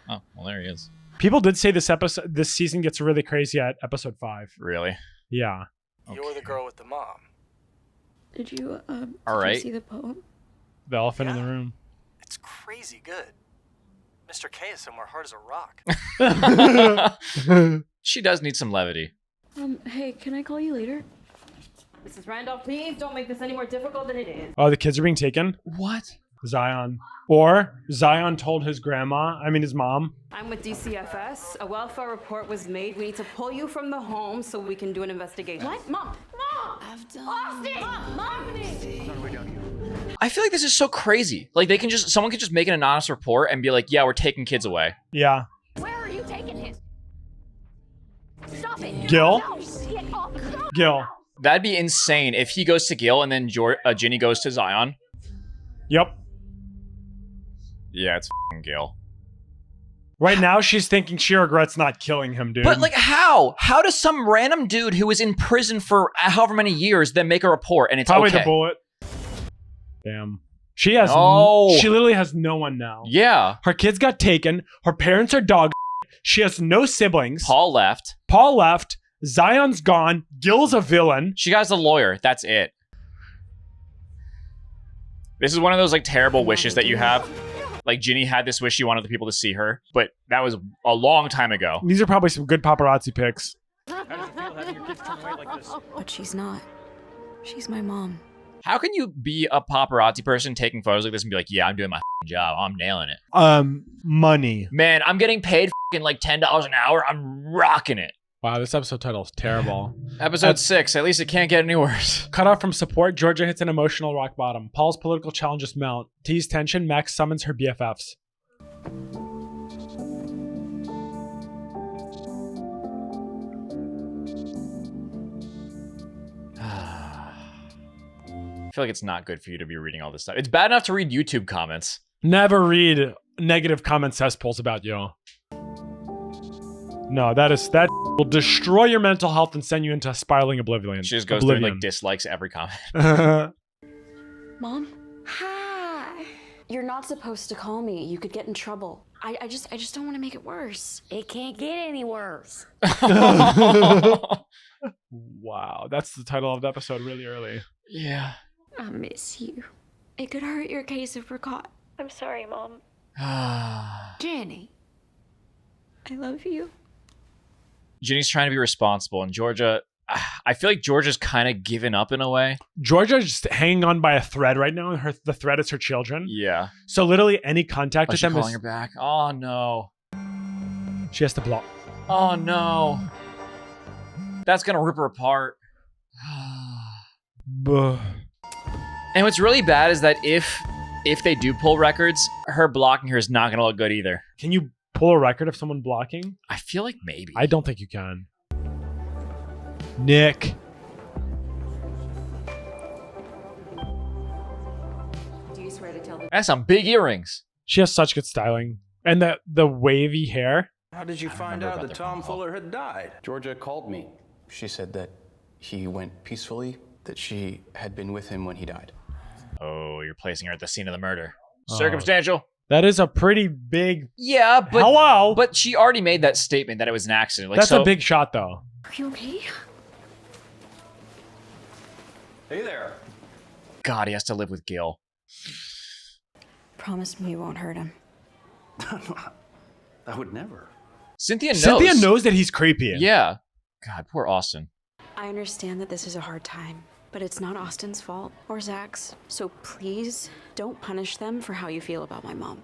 [SPEAKER 2] Oh, well, there he is.
[SPEAKER 1] People did say this season gets really crazy at episode 5.
[SPEAKER 2] Really?
[SPEAKER 1] Yeah.
[SPEAKER 18] You're the girl with the mom.
[SPEAKER 6] Did you,
[SPEAKER 2] All right.
[SPEAKER 6] see the poem?
[SPEAKER 1] The elephant in the room.
[SPEAKER 18] It's crazy good. Mr. K is somewhere hard as a rock.
[SPEAKER 2] She does need some levity.
[SPEAKER 6] Hey, can I call you later?
[SPEAKER 15] Mrs. Randolph, please don't make this any more difficult than it is.
[SPEAKER 1] Oh, the kids are being taken?
[SPEAKER 2] What?
[SPEAKER 1] Zion. Or Zion told his his mom.
[SPEAKER 15] I'm with DCFS. A welfare report was made. We need to pull you from the home so we can do an investigation. What? Mom! Mom! Austin! Mom!
[SPEAKER 2] I feel like this is so crazy. Like someone could just make an anonymous report and be like, yeah, we're taking kids away.
[SPEAKER 1] Yeah.
[SPEAKER 15] Where are you taking him? Stop it!
[SPEAKER 1] Gil?
[SPEAKER 15] No, get off.
[SPEAKER 1] Gil.
[SPEAKER 2] That'd be insane if he goes to Gil and then Ginny goes to Zion.
[SPEAKER 1] Yep.
[SPEAKER 2] Yeah, it's Gil.
[SPEAKER 1] Right now, she's thinking she regrets not killing him, dude.
[SPEAKER 2] But like, how? How does some random dude who was in prison for however many years then make a report and it's
[SPEAKER 1] probably
[SPEAKER 2] okay?
[SPEAKER 1] the bullet. Damn. She has.
[SPEAKER 2] No.
[SPEAKER 1] She literally has no one now.
[SPEAKER 2] Yeah.
[SPEAKER 1] Her kids got taken. Her parents are dog. She has no siblings.
[SPEAKER 2] Paul left.
[SPEAKER 1] Zion's gone. Gil's a villain.
[SPEAKER 2] She got a lawyer. That's it. This is one of those like terrible wishes that you have. Like Ginny had this wish she wanted the people to see her, but that was a long time ago.
[SPEAKER 1] These are probably some good paparazzi pics.
[SPEAKER 6] But she's not. She's my mom.
[SPEAKER 2] How can you be a paparazzi person taking photos like this and be like, yeah, I'm doing my job. I'm nailing it.
[SPEAKER 1] Money.
[SPEAKER 2] Man, I'm getting paid like $10 an hour. I'm rocking it.
[SPEAKER 1] Wow, this episode title is terrible.
[SPEAKER 2] Episode 6. At least it can't get any worse.
[SPEAKER 1] Cut off from support, Georgia hits an emotional rock bottom. Paul's political challenges mount. To ease tension, Max summons her BFFs.
[SPEAKER 2] I feel like it's not good for you to be reading all this stuff. It's bad enough to read YouTube comments.
[SPEAKER 1] Never read negative comment cesspools about you. No, that will destroy your mental health and send you into spiraling oblivion.
[SPEAKER 2] She just goes through and like dislikes every comment.
[SPEAKER 6] Mom? Hi. You're not supposed to call me. You could get in trouble. I just don't want to make it worse.
[SPEAKER 7] It can't get any worse.
[SPEAKER 1] Wow, that's the title of the episode really early.
[SPEAKER 2] Yeah.
[SPEAKER 6] I miss you. It could hurt your case if we're caught.
[SPEAKER 17] I'm sorry, Mom.
[SPEAKER 6] Jenny. I love you.
[SPEAKER 2] Ginny's trying to be responsible, and Georgia, I feel like Georgia's kind of given up in a way.
[SPEAKER 1] Georgia's just hanging on by a thread right now. The thread is her children.
[SPEAKER 2] Yeah.
[SPEAKER 1] So literally any contact with them
[SPEAKER 2] calling her back. Oh no.
[SPEAKER 1] She has to block.
[SPEAKER 2] Oh no. That's gonna rip her apart. And what's really bad is that if they do pull records, her blocking her is not gonna look good either.
[SPEAKER 1] Can you pull a record of someone blocking?
[SPEAKER 2] I feel like maybe.
[SPEAKER 1] I don't think you can. Nick.
[SPEAKER 15] Do you swear to tell the
[SPEAKER 2] That's some big earrings.
[SPEAKER 1] She has such good styling. And the wavy hair.
[SPEAKER 9] How did you find out that Tom Fuller had died? Georgia called me. She said that he went peacefully, that she had been with him when he died.
[SPEAKER 2] Oh, you're placing her at the scene of the murder. Circumstantial.
[SPEAKER 1] That is a pretty big...
[SPEAKER 2] Yeah, but...
[SPEAKER 1] Hello?
[SPEAKER 2] But she already made that statement that it was an accident. Like,
[SPEAKER 1] that's a big shot, though.
[SPEAKER 6] Are you okay?
[SPEAKER 9] Hey there.
[SPEAKER 2] God, he has to live with Gil.
[SPEAKER 6] Promise me you won't hurt him.
[SPEAKER 9] I would never.
[SPEAKER 2] Cynthia knows.
[SPEAKER 1] Cynthia knows that he's creepy.
[SPEAKER 2] Yeah. God, poor Austin.
[SPEAKER 6] I understand that this is a hard time, but it's not Austin's fault or Zach's. So please don't punish them for how you feel about my mom.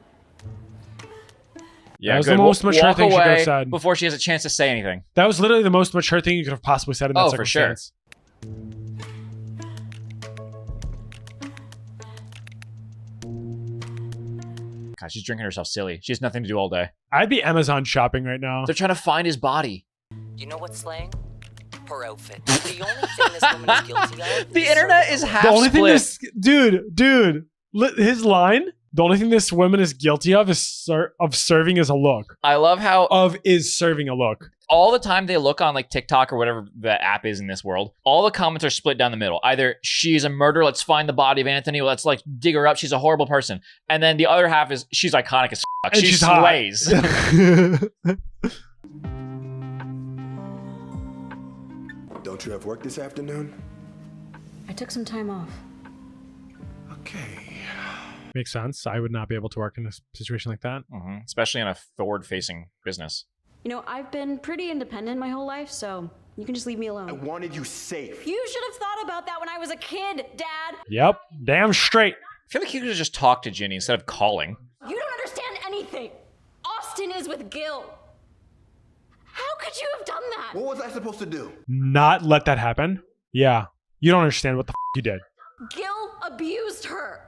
[SPEAKER 2] Yeah,
[SPEAKER 1] that was the most mature thing she could have said.
[SPEAKER 2] Before she has a chance to say anything.
[SPEAKER 1] That was literally the most mature thing you could have possibly said in that circumstance.
[SPEAKER 2] For sure. God, she's drinking herself silly. She has nothing to do all day.
[SPEAKER 1] I'd be Amazon shopping right now.
[SPEAKER 2] They're trying to find his body.
[SPEAKER 19] Do you know what slang? her outfit. The only thing this woman is guilty of.
[SPEAKER 2] The internet is half
[SPEAKER 1] The only thing
[SPEAKER 2] split.
[SPEAKER 1] this dude, his line. The only thing this woman is guilty of is of serving as a look.
[SPEAKER 2] I love how
[SPEAKER 1] is serving a look.
[SPEAKER 2] all the time they look on like TikTok or whatever the app is in this world, all the comments are split down the middle. Either she's a murderer, let's find the body of Anthony, let's like dig her up, she's a horrible person. And then the other half is she's iconic as fuck.
[SPEAKER 1] And
[SPEAKER 2] She
[SPEAKER 1] she's hot.
[SPEAKER 2] slays.
[SPEAKER 10] Don't you have work this afternoon?
[SPEAKER 6] I took some time off.
[SPEAKER 1] Makes sense. I would not be able to work in a situation like that.
[SPEAKER 2] Especially in a forward-facing business.
[SPEAKER 6] You know, I've been pretty independent my whole life, so you can just leave me alone.
[SPEAKER 10] I wanted you safe.
[SPEAKER 6] You should have thought about that when I was a kid, Dad.
[SPEAKER 1] Yep. Damn straight.
[SPEAKER 2] I feel like you could have just talked to Ginny instead of calling.
[SPEAKER 6] You don't understand anything. Austin is with Gil. How could you have done that?
[SPEAKER 10] What was I supposed to do?
[SPEAKER 1] Not let that happen. Yeah. You don't understand what the you did.
[SPEAKER 6] Gil abused her.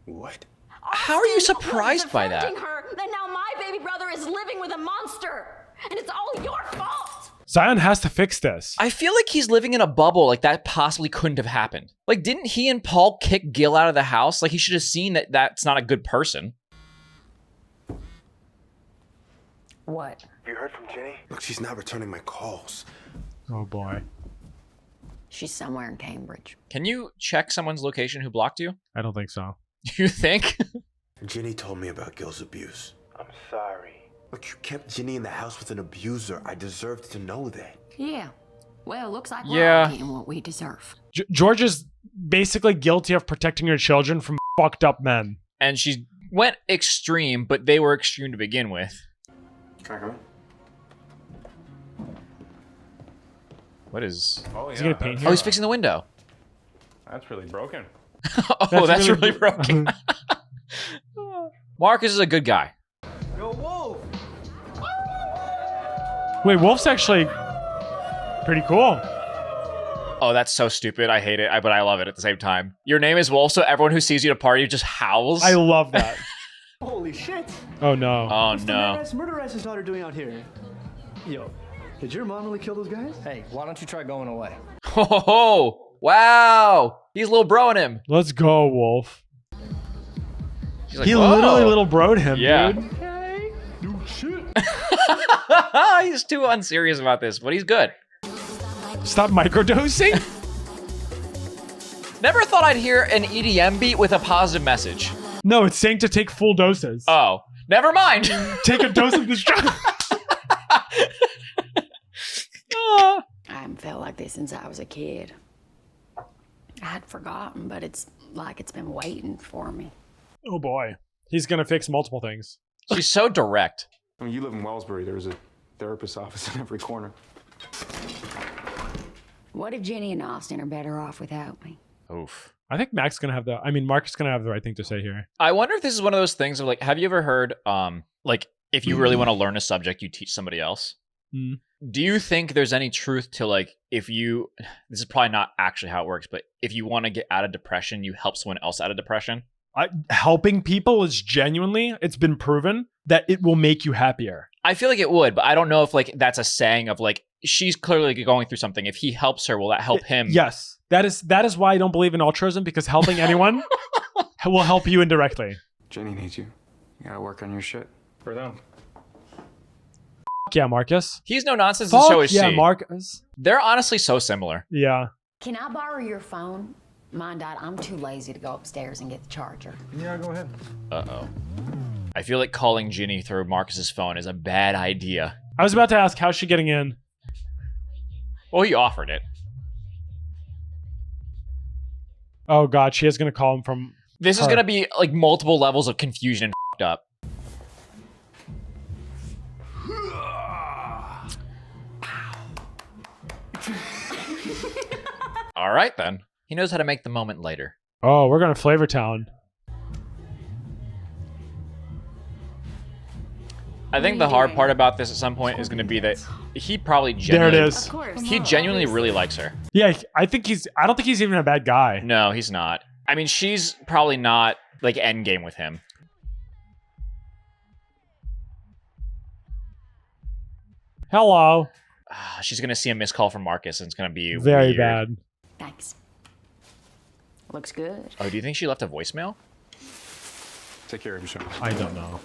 [SPEAKER 10] What?
[SPEAKER 2] How are you surprised by that?
[SPEAKER 6] Defending her, and now my baby brother is living with a monster. And it's all your fault.
[SPEAKER 1] Zion has to fix this.
[SPEAKER 2] I feel like he's living in a bubble like that possibly couldn't have happened. Like, didn't he and Paul kick Gil out of the house? Like, he should have seen that that's not a good person.
[SPEAKER 19] What?
[SPEAKER 10] You heard from Jenny? Look, she's not returning my calls.
[SPEAKER 1] Oh boy.
[SPEAKER 16] She's somewhere in Cambridge.
[SPEAKER 2] Can you check someone's location who blocked you?
[SPEAKER 1] I don't think so.
[SPEAKER 2] You think?
[SPEAKER 10] Jenny told me about Gil's abuse. I'm sorry. Look, you kept Jenny in the house with an abuser. I deserved to know that.
[SPEAKER 16] Yeah. Well, looks like
[SPEAKER 2] Yeah.
[SPEAKER 16] we're all getting what we deserve.
[SPEAKER 1] George is basically guilty of protecting her children from fucked up men.
[SPEAKER 2] And she went extreme, but they were extreme to begin with.
[SPEAKER 14] Can I come in?
[SPEAKER 2] What is...
[SPEAKER 14] Oh,
[SPEAKER 1] Is he gonna paint here?
[SPEAKER 2] Oh, he's fixing the window.
[SPEAKER 14] That's really broken.
[SPEAKER 2] Oh, that's really broken. Marcus is a good guy.
[SPEAKER 10] Yo, Wolf!
[SPEAKER 1] Wait, Wolf's actually pretty cool.
[SPEAKER 2] Oh, that's so stupid. I hate it, but I love it at the same time. Your name is Wolf, so everyone who sees you at a party just howls.
[SPEAKER 1] I love that.
[SPEAKER 20] Holy shit!
[SPEAKER 1] Oh no.
[SPEAKER 2] Oh
[SPEAKER 20] What's the
[SPEAKER 2] no.
[SPEAKER 20] murderess's daughter doing out here? Yo, did your mom really kill those guys?
[SPEAKER 12] Hey, why don't you try going away?
[SPEAKER 2] Ho ho ho! Wow! He's little broing him.
[SPEAKER 1] Let's go, Wolf.
[SPEAKER 2] She's like,
[SPEAKER 1] He
[SPEAKER 2] "Whoa."
[SPEAKER 1] literally little broed him,
[SPEAKER 2] Yeah.
[SPEAKER 1] dude.
[SPEAKER 20] Okay. Do shit.
[SPEAKER 2] He's too unserious about this, but he's good.
[SPEAKER 1] Stop microdosing?
[SPEAKER 2] Never thought I'd hear an EDM beat with a positive message.
[SPEAKER 1] No, it's saying to take full doses.
[SPEAKER 2] Oh, never mind.
[SPEAKER 1] Take a dose of this drug.
[SPEAKER 16] I haven't felt like this since I was a kid. I had forgotten, but it's like it's been waiting for me.
[SPEAKER 1] Oh boy. He's gonna fix multiple things.
[SPEAKER 2] She's so direct.
[SPEAKER 14] I mean, you live in Wellsbury. There's a therapist's office in every corner.
[SPEAKER 16] What if Jenny and Austin are better off without me?
[SPEAKER 2] Oof.
[SPEAKER 1] I think Mark's gonna have the right thing to say here.
[SPEAKER 2] I wonder if this is one of those things of like, have you ever heard, like, if you really want to learn a subject, you teach somebody else?
[SPEAKER 1] Mm.
[SPEAKER 2] Do you think there's any truth to like, if you, this is probably not actually how it works, but if you want to get out of depression, you help someone else out of depression?
[SPEAKER 1] Helping people is genuinely, it's been proven that it will make you happier.
[SPEAKER 2] I feel like it would, but I don't know if like that's a saying of like, she's clearly going through something. If he helps her, will that help him?
[SPEAKER 1] Yes. That is why I don't believe in altruism, because helping anyone will help you indirectly.
[SPEAKER 14] Jenny needs you. You gotta work on your shit. For them.
[SPEAKER 1] Fuck yeah, Marcus.
[SPEAKER 2] He's no nonsense
[SPEAKER 1] Fuck
[SPEAKER 2] and so is
[SPEAKER 1] yeah,
[SPEAKER 2] she.
[SPEAKER 1] Marcus.
[SPEAKER 2] They're honestly so similar.
[SPEAKER 1] Yeah.
[SPEAKER 16] Can I borrow your phone? Mine died. I'm too lazy to go upstairs and get the charger.
[SPEAKER 14] Yeah, go ahead.
[SPEAKER 2] Uh-oh. I feel like calling Ginny through Marcus's phone is a bad idea.
[SPEAKER 1] I was about to ask, how's she getting in?
[SPEAKER 2] Well, he offered it.
[SPEAKER 1] Oh god, she is gonna call him from
[SPEAKER 2] This is
[SPEAKER 1] her.
[SPEAKER 2] gonna be like multiple levels of confusion and f***ed up. All right, then. He knows how to make the moment later.
[SPEAKER 1] Oh, we're going to Flavortown.
[SPEAKER 2] I think the hard part about this at some point is going to be that he probably
[SPEAKER 1] There
[SPEAKER 2] genuinely...
[SPEAKER 1] it is.
[SPEAKER 6] Of course.
[SPEAKER 2] He genuinely really likes her.
[SPEAKER 1] Yeah, I don't think he's even a bad guy.
[SPEAKER 2] No, he's not. I mean, she's probably not like endgame with him.
[SPEAKER 1] Hello.
[SPEAKER 2] She's gonna see a missed call from Marcus, and it's gonna be
[SPEAKER 1] Very
[SPEAKER 2] weird.
[SPEAKER 1] bad.
[SPEAKER 16] Thanks. Looks good.
[SPEAKER 2] Oh, do you think she left a voicemail?
[SPEAKER 14] Take care of yourself.
[SPEAKER 1] I don't know.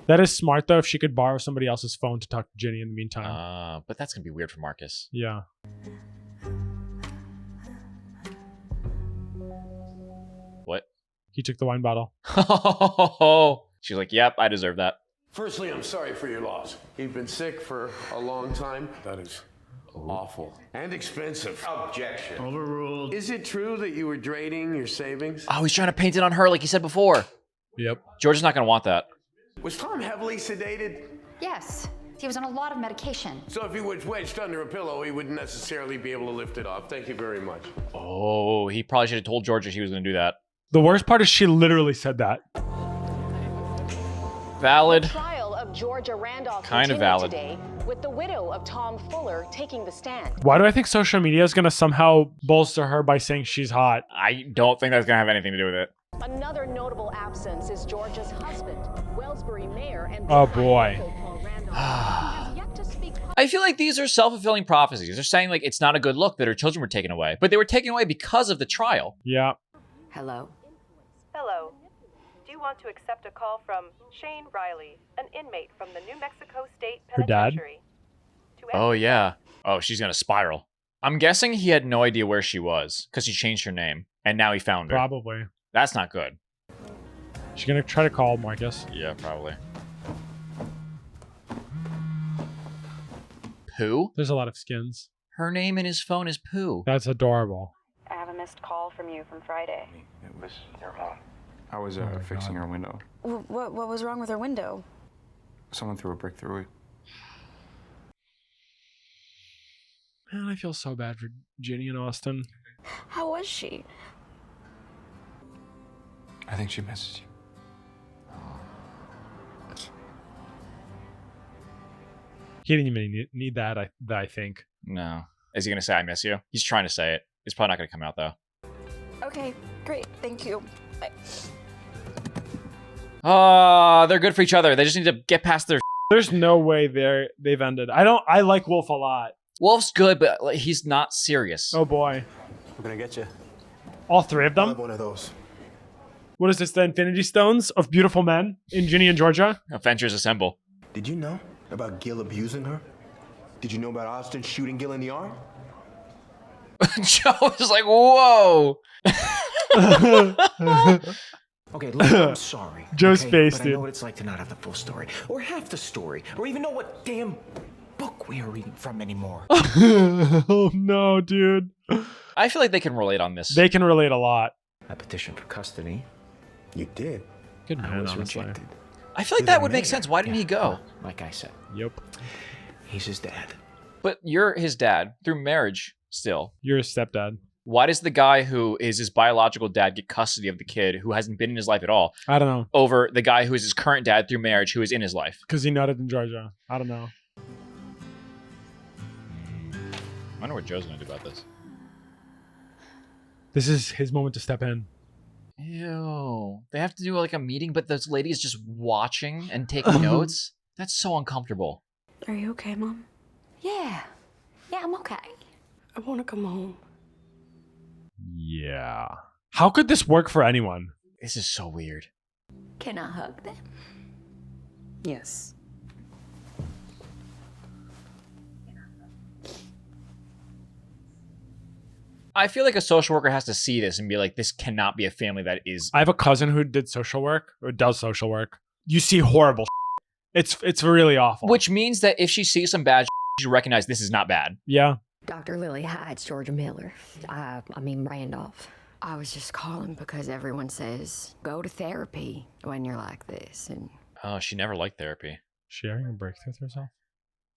[SPEAKER 1] That is smart though. If she could borrow somebody else's phone to talk to Ginny in the meantime.
[SPEAKER 2] But that's gonna be weird for Marcus.
[SPEAKER 1] Yeah.
[SPEAKER 2] What?
[SPEAKER 1] He took the wine bottle.
[SPEAKER 2] She's like, "Yep, I deserve that."
[SPEAKER 8] Firstly, I'm sorry for your loss. You've been sick for a long time. That is awful. And expensive. Objection.
[SPEAKER 5] Overruled.
[SPEAKER 8] Is it true that you were draining your savings?
[SPEAKER 2] Oh, he's trying to paint it on her like he said before.
[SPEAKER 1] Yep.
[SPEAKER 2] George is not gonna want that.
[SPEAKER 8] Was Tom heavily sedated?
[SPEAKER 7] Yes. He was on a lot of medication.
[SPEAKER 8] So if he was wedged under a pillow, he wouldn't necessarily be able to lift it off. Thank you very much.
[SPEAKER 2] Oh, he probably should have told George that he was gonna do that.
[SPEAKER 1] The worst part is she literally said that.
[SPEAKER 2] Valid.
[SPEAKER 15] Trial of Georgia Randolph
[SPEAKER 2] Kind of
[SPEAKER 15] continued
[SPEAKER 2] valid.
[SPEAKER 15] today, with the widow of Tom Fuller taking the stand.
[SPEAKER 1] Why do I think social media is going to somehow bolster her by saying she's hot?
[SPEAKER 2] I don't think that's gonna have anything to do with it.
[SPEAKER 15] Another notable absence is Georgia's husband, Wellsbury Mayor and
[SPEAKER 1] Oh boy.
[SPEAKER 15] Paul Randolph, who has yet to speak.
[SPEAKER 2] I feel like these are self-fulfilling prophecies. They're saying like it's not a good look that her children were taken away, but they were taken away because of the trial.
[SPEAKER 1] Yeah.
[SPEAKER 16] Hello.
[SPEAKER 17] Hello. Do you want to accept a call from Shane Riley, an inmate from the New Mexico State
[SPEAKER 1] Her dad?
[SPEAKER 17] Penitentiary?
[SPEAKER 2] Oh yeah. Oh, she's gonna spiral. I'm guessing he had no idea where she was because he changed her name, and now he found her.
[SPEAKER 1] Probably.
[SPEAKER 2] That's not good.
[SPEAKER 1] She's going to try to call Marcus.
[SPEAKER 2] Yeah, probably. Pooh?
[SPEAKER 1] There's a lot of skins.
[SPEAKER 2] Her name in his phone is Pooh.
[SPEAKER 1] That's adorable.
[SPEAKER 17] I have a missed call from you from Friday.
[SPEAKER 14] It was your mom. I was fixing her window.
[SPEAKER 6] What was wrong with her window?
[SPEAKER 14] Someone threw a brick through it.
[SPEAKER 1] Man, I feel so bad for Ginny and Austin.
[SPEAKER 6] How was she?
[SPEAKER 14] I think she misses you.
[SPEAKER 1] He didn't even need that, I think.
[SPEAKER 2] No. Is he gonna say I miss you? He's trying to say it. It's probably not gonna come out though.
[SPEAKER 6] Okay, great. Thank you. Bye.
[SPEAKER 2] They're good for each other. They just need to get past their.
[SPEAKER 1] There's no way they've ended. I like Wolf a lot.
[SPEAKER 2] Wolf's good, but like, he's not serious.
[SPEAKER 1] Oh boy.
[SPEAKER 10] I'm gonna get you.
[SPEAKER 1] All three of
[SPEAKER 10] I
[SPEAKER 1] them?
[SPEAKER 10] have one of those.
[SPEAKER 1] What is this, the Infinity Stones of beautiful men in Ginny and Georgia?
[SPEAKER 2] Avengers assemble.
[SPEAKER 10] Did you know about Gil abusing her? Did you know about Austin shooting Gil in the arm?
[SPEAKER 2] Joe was like, whoa.
[SPEAKER 12] Okay, look, I'm sorry.
[SPEAKER 1] Joe's
[SPEAKER 12] okay?
[SPEAKER 1] face,
[SPEAKER 12] but I
[SPEAKER 1] dude.
[SPEAKER 12] know what it's like to not have the full story, or half the story, or even know what damn book we are reading from anymore.
[SPEAKER 1] Oh no, dude.
[SPEAKER 2] I feel like they can relate on this.
[SPEAKER 1] They can relate a lot.
[SPEAKER 12] I petitioned for custody.
[SPEAKER 10] You did.
[SPEAKER 1] Good
[SPEAKER 12] I
[SPEAKER 1] man,
[SPEAKER 12] was
[SPEAKER 1] honestly.
[SPEAKER 12] rejected.
[SPEAKER 2] I feel like that would make sense. Why didn't he go?
[SPEAKER 12] Like I said,
[SPEAKER 1] Yep.
[SPEAKER 12] he's his dad.
[SPEAKER 2] But you're his dad through marriage still.
[SPEAKER 1] You're his stepdad.
[SPEAKER 2] Why does the guy who is his biological dad get custody of the kid who hasn't been in his life at all
[SPEAKER 1] I don't know.
[SPEAKER 2] over the guy who is his current dad through marriage who is in his life?
[SPEAKER 1] Because he nutted in Georgia. I don't know.
[SPEAKER 2] I wonder what Joe's going to do about this.
[SPEAKER 1] This is his moment to step in.
[SPEAKER 2] Ew. They have to do like a meeting, but this lady is just watching and taking notes. That's so uncomfortable.
[SPEAKER 6] Are you okay, Mom?
[SPEAKER 7] Yeah. Yeah, I'm okay.
[SPEAKER 6] I want to come home.
[SPEAKER 1] Yeah. How could this work for anyone?
[SPEAKER 2] This is so weird.
[SPEAKER 7] Can I hug them?
[SPEAKER 6] Yes.
[SPEAKER 2] I feel like a social worker has to see this and be like, this cannot be a family that is.
[SPEAKER 1] I have a cousin who did social work or does social work. You see horrible. It's really awful.
[SPEAKER 2] Which means that if she sees some bad, she recognize this is not bad.
[SPEAKER 1] Yeah.
[SPEAKER 16] Dr. Lily, hi, it's Georgia Miller. I mean Randolph. I was just calling because everyone says go to therapy when you're like this, and
[SPEAKER 2] Oh, she never liked therapy.
[SPEAKER 1] She having a breakthrough with herself?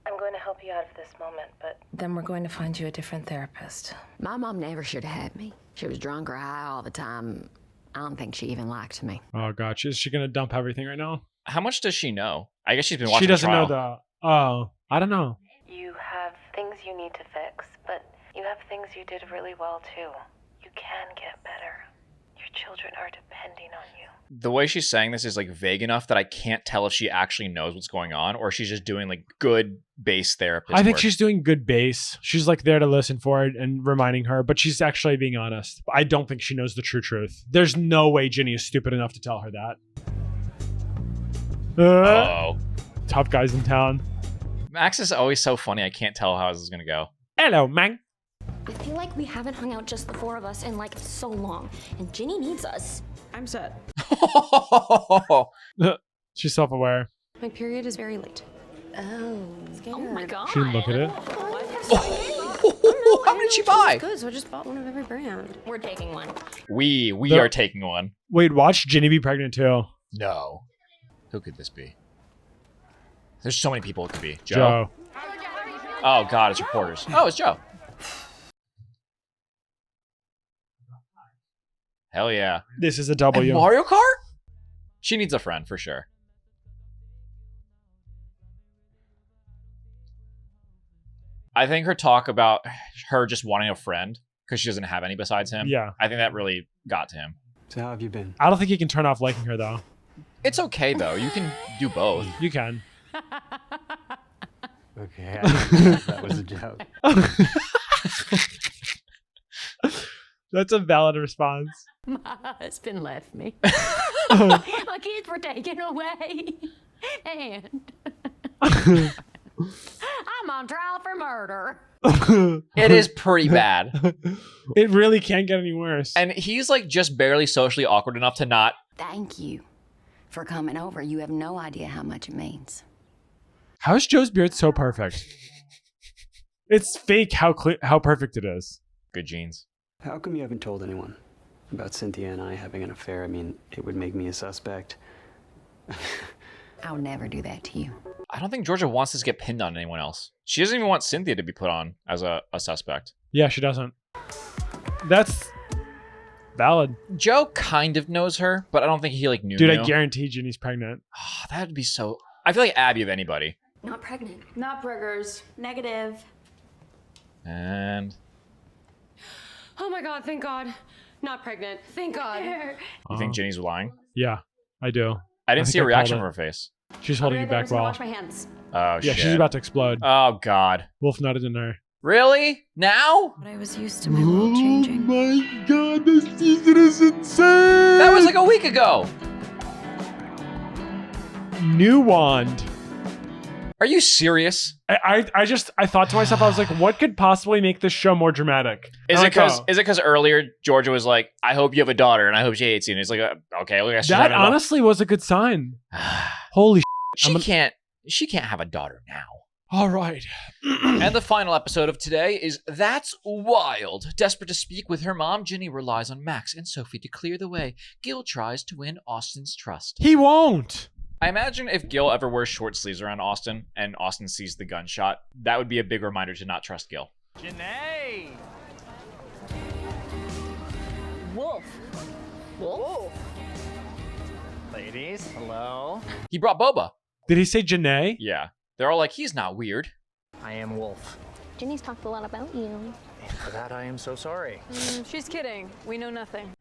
[SPEAKER 17] I'm going to help you out of this moment, but then we're going to find you a different therapist.
[SPEAKER 16] my mom never should have had me. She was drunk or high all the time. I don't think she even liked me.
[SPEAKER 1] Oh god, is she gonna dump everything right now?
[SPEAKER 2] How much does she know? I guess she's been watching
[SPEAKER 1] She doesn't
[SPEAKER 2] the
[SPEAKER 1] know
[SPEAKER 2] trial.
[SPEAKER 1] the. Oh, I don't know.
[SPEAKER 17] You have things you need to fix, but you have things you did really well too. You can get better. You're children are depending on you.
[SPEAKER 2] The way she's saying this is like vague enough that I can't tell if she actually knows what's going on or she's just doing like good base therapist
[SPEAKER 1] I think
[SPEAKER 2] work.
[SPEAKER 1] she's doing good base. She's like there to listen for it and reminding her, but she's actually being honest. I don't think she knows the true truth. There's no way Ginny is stupid enough to tell her that.
[SPEAKER 2] Oh.
[SPEAKER 1] Tough guys in town.
[SPEAKER 2] Max is always so funny. I can't tell how this is going to go.
[SPEAKER 1] Hello, man.
[SPEAKER 6] I feel like we haven't hung out just the four of us in like so long, and Ginny needs us. I'm set.
[SPEAKER 1] She's self-aware.
[SPEAKER 6] My period is very late. Oh my god.
[SPEAKER 1] She didn't look at it.
[SPEAKER 2] How did she buy?
[SPEAKER 6] It's good, so I just bought one of every brand. We're taking one.
[SPEAKER 2] We
[SPEAKER 1] The-
[SPEAKER 2] are taking one.
[SPEAKER 1] Wait, watch Ginny be pregnant too.
[SPEAKER 2] No. Who could this be? There's so many people it could be. Joe?
[SPEAKER 1] Joe.
[SPEAKER 2] Oh god, it's reporters. Oh, it's Joe. Hell yeah.
[SPEAKER 1] This is a W.
[SPEAKER 2] And Mario Kart? She needs a friend for sure. I think her talk about her just wanting a friend because she doesn't have any besides him.
[SPEAKER 1] Yeah.
[SPEAKER 2] I think that really got to him.
[SPEAKER 20] So how have you been?
[SPEAKER 1] I don't think he can turn off liking her though.
[SPEAKER 2] It's okay though. You can do both.
[SPEAKER 1] You can.
[SPEAKER 20] Okay, that was a joke.
[SPEAKER 1] That's a valid response.
[SPEAKER 7] My husband left me. My kids were taken away. And I'm on trial for murder.
[SPEAKER 2] It is pretty bad.
[SPEAKER 1] It really can't get any worse.
[SPEAKER 2] And he's like just barely socially awkward enough to not.
[SPEAKER 16] Thank you for coming over. You have no idea how much it means.
[SPEAKER 1] How is Joe's beard so perfect? It's fake how perfect it is.
[SPEAKER 2] Good genes.
[SPEAKER 20] How come you haven't told anyone about Cynthia and I having an affair? I mean, it would make me a suspect.
[SPEAKER 16] I'll never do that to you.
[SPEAKER 2] I don't think Georgia wants this to get pinned on anyone else. She doesn't even want Cynthia to be put on as a suspect.
[SPEAKER 1] Yeah, she doesn't. That's valid.
[SPEAKER 2] Joe kind of knows her, but I don't think he like knew.
[SPEAKER 1] Dude, I guarantee Ginny's pregnant.
[SPEAKER 2] Oh, that'd be so. I feel like Abby of anybody.
[SPEAKER 6] Not pregnant.
[SPEAKER 11] Not preggers.
[SPEAKER 6] Negative.
[SPEAKER 2] And
[SPEAKER 11] Oh my god, thank god. Not pregnant. Thank god.
[SPEAKER 2] you think Ginny's lying?
[SPEAKER 1] Yeah, I do.
[SPEAKER 2] I didn't
[SPEAKER 1] think
[SPEAKER 2] see a
[SPEAKER 1] I
[SPEAKER 2] reaction
[SPEAKER 1] called
[SPEAKER 2] from
[SPEAKER 1] it.
[SPEAKER 2] her face.
[SPEAKER 1] She's holding it back well.
[SPEAKER 6] Wash my hands.
[SPEAKER 2] Oh
[SPEAKER 1] Yeah,
[SPEAKER 2] shit.
[SPEAKER 1] she's about to explode.
[SPEAKER 2] Oh god.
[SPEAKER 1] Wolf nutted in her.
[SPEAKER 2] Really? Now?
[SPEAKER 6] But I was used to my world changing.
[SPEAKER 1] My god, this season is insane!
[SPEAKER 2] That was like a week ago.
[SPEAKER 1] New wand.
[SPEAKER 2] Are you serious?
[SPEAKER 1] I thought to myself, I was like, what could possibly make this show more dramatic?
[SPEAKER 2] Is
[SPEAKER 1] And
[SPEAKER 2] it because
[SPEAKER 1] oh,
[SPEAKER 2] is it because earlier Georgia was like, I hope you have a daughter and I hope she hates you, and it's like, okay, look,
[SPEAKER 1] that honestly was a good sign. Holy
[SPEAKER 2] she can't have a daughter now.
[SPEAKER 1] All right.
[SPEAKER 2] And the final episode of today is That's Wild. Desperate to speak with her mom, Ginny relies on Max and Sophie to clear the way. Gil tries to win Austin's trust.
[SPEAKER 1] He won't.
[SPEAKER 2] I imagine if Gil ever wears short sleeves around Austin and Austin sees the gunshot, that would be a big reminder to not trust Gil.
[SPEAKER 18] Janae!
[SPEAKER 11] Wolf.
[SPEAKER 18] Wolf? Ladies, hello.
[SPEAKER 2] He brought Boba.
[SPEAKER 1] Did he say Janae?
[SPEAKER 2] Yeah. They're all like, he's not weird.
[SPEAKER 18] I am Wolf.
[SPEAKER 6] Ginny's talked a lot about you.
[SPEAKER 18] And for that, I am so sorry.
[SPEAKER 11] She's kidding. We know nothing.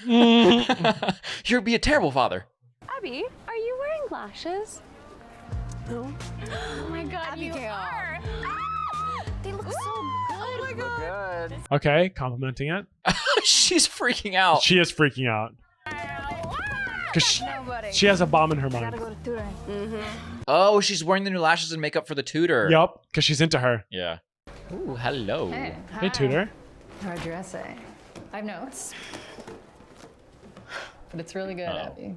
[SPEAKER 2] You'd be a terrible father.
[SPEAKER 13] Abby, are you wearing lashes?
[SPEAKER 11] No.
[SPEAKER 13] Oh my god, you are. Ah! They look so good. Oh my god.
[SPEAKER 18] Good.
[SPEAKER 1] Okay, complimenting it.
[SPEAKER 2] She's freaking out.
[SPEAKER 1] She is freaking out. Because she has a bomb in her mind.
[SPEAKER 13] Gotta go to tutoring.
[SPEAKER 2] Oh, she's wearing the new lashes and makeup for the tutor.
[SPEAKER 1] Yup, because she's into her.
[SPEAKER 2] Yeah. Ooh, hello.
[SPEAKER 1] Hey, tutor.
[SPEAKER 21] How'd your essay? I have notes. But it's really good, Abby.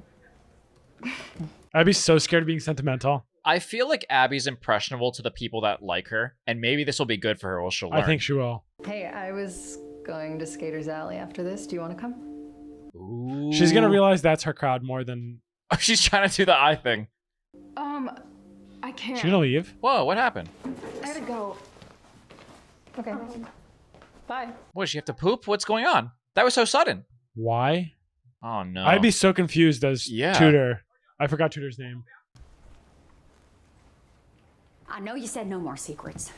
[SPEAKER 1] I'd be so scared of being sentimental.
[SPEAKER 2] I feel like Abby's impressionable to the people that like her, and maybe this will be good for her. Well, she'll learn.
[SPEAKER 1] I think she will.
[SPEAKER 21] Hey, I was going to Skater's Alley after this. Do you want to come?
[SPEAKER 2] Ooh.
[SPEAKER 1] She's going to realize that's her crowd more than...
[SPEAKER 2] Oh, she's trying to do the eye thing.
[SPEAKER 11] I can't.
[SPEAKER 1] She's going to leave?
[SPEAKER 2] Whoa, what happened?
[SPEAKER 11] I gotta go.
[SPEAKER 21] Okay. Bye.
[SPEAKER 2] What, does she have to poop? What's going on? That was so sudden.
[SPEAKER 1] Why?
[SPEAKER 2] Oh, no.
[SPEAKER 1] I'd be so confused as tutor. I forgot tutor's name.
[SPEAKER 7] I know you said no more secrets,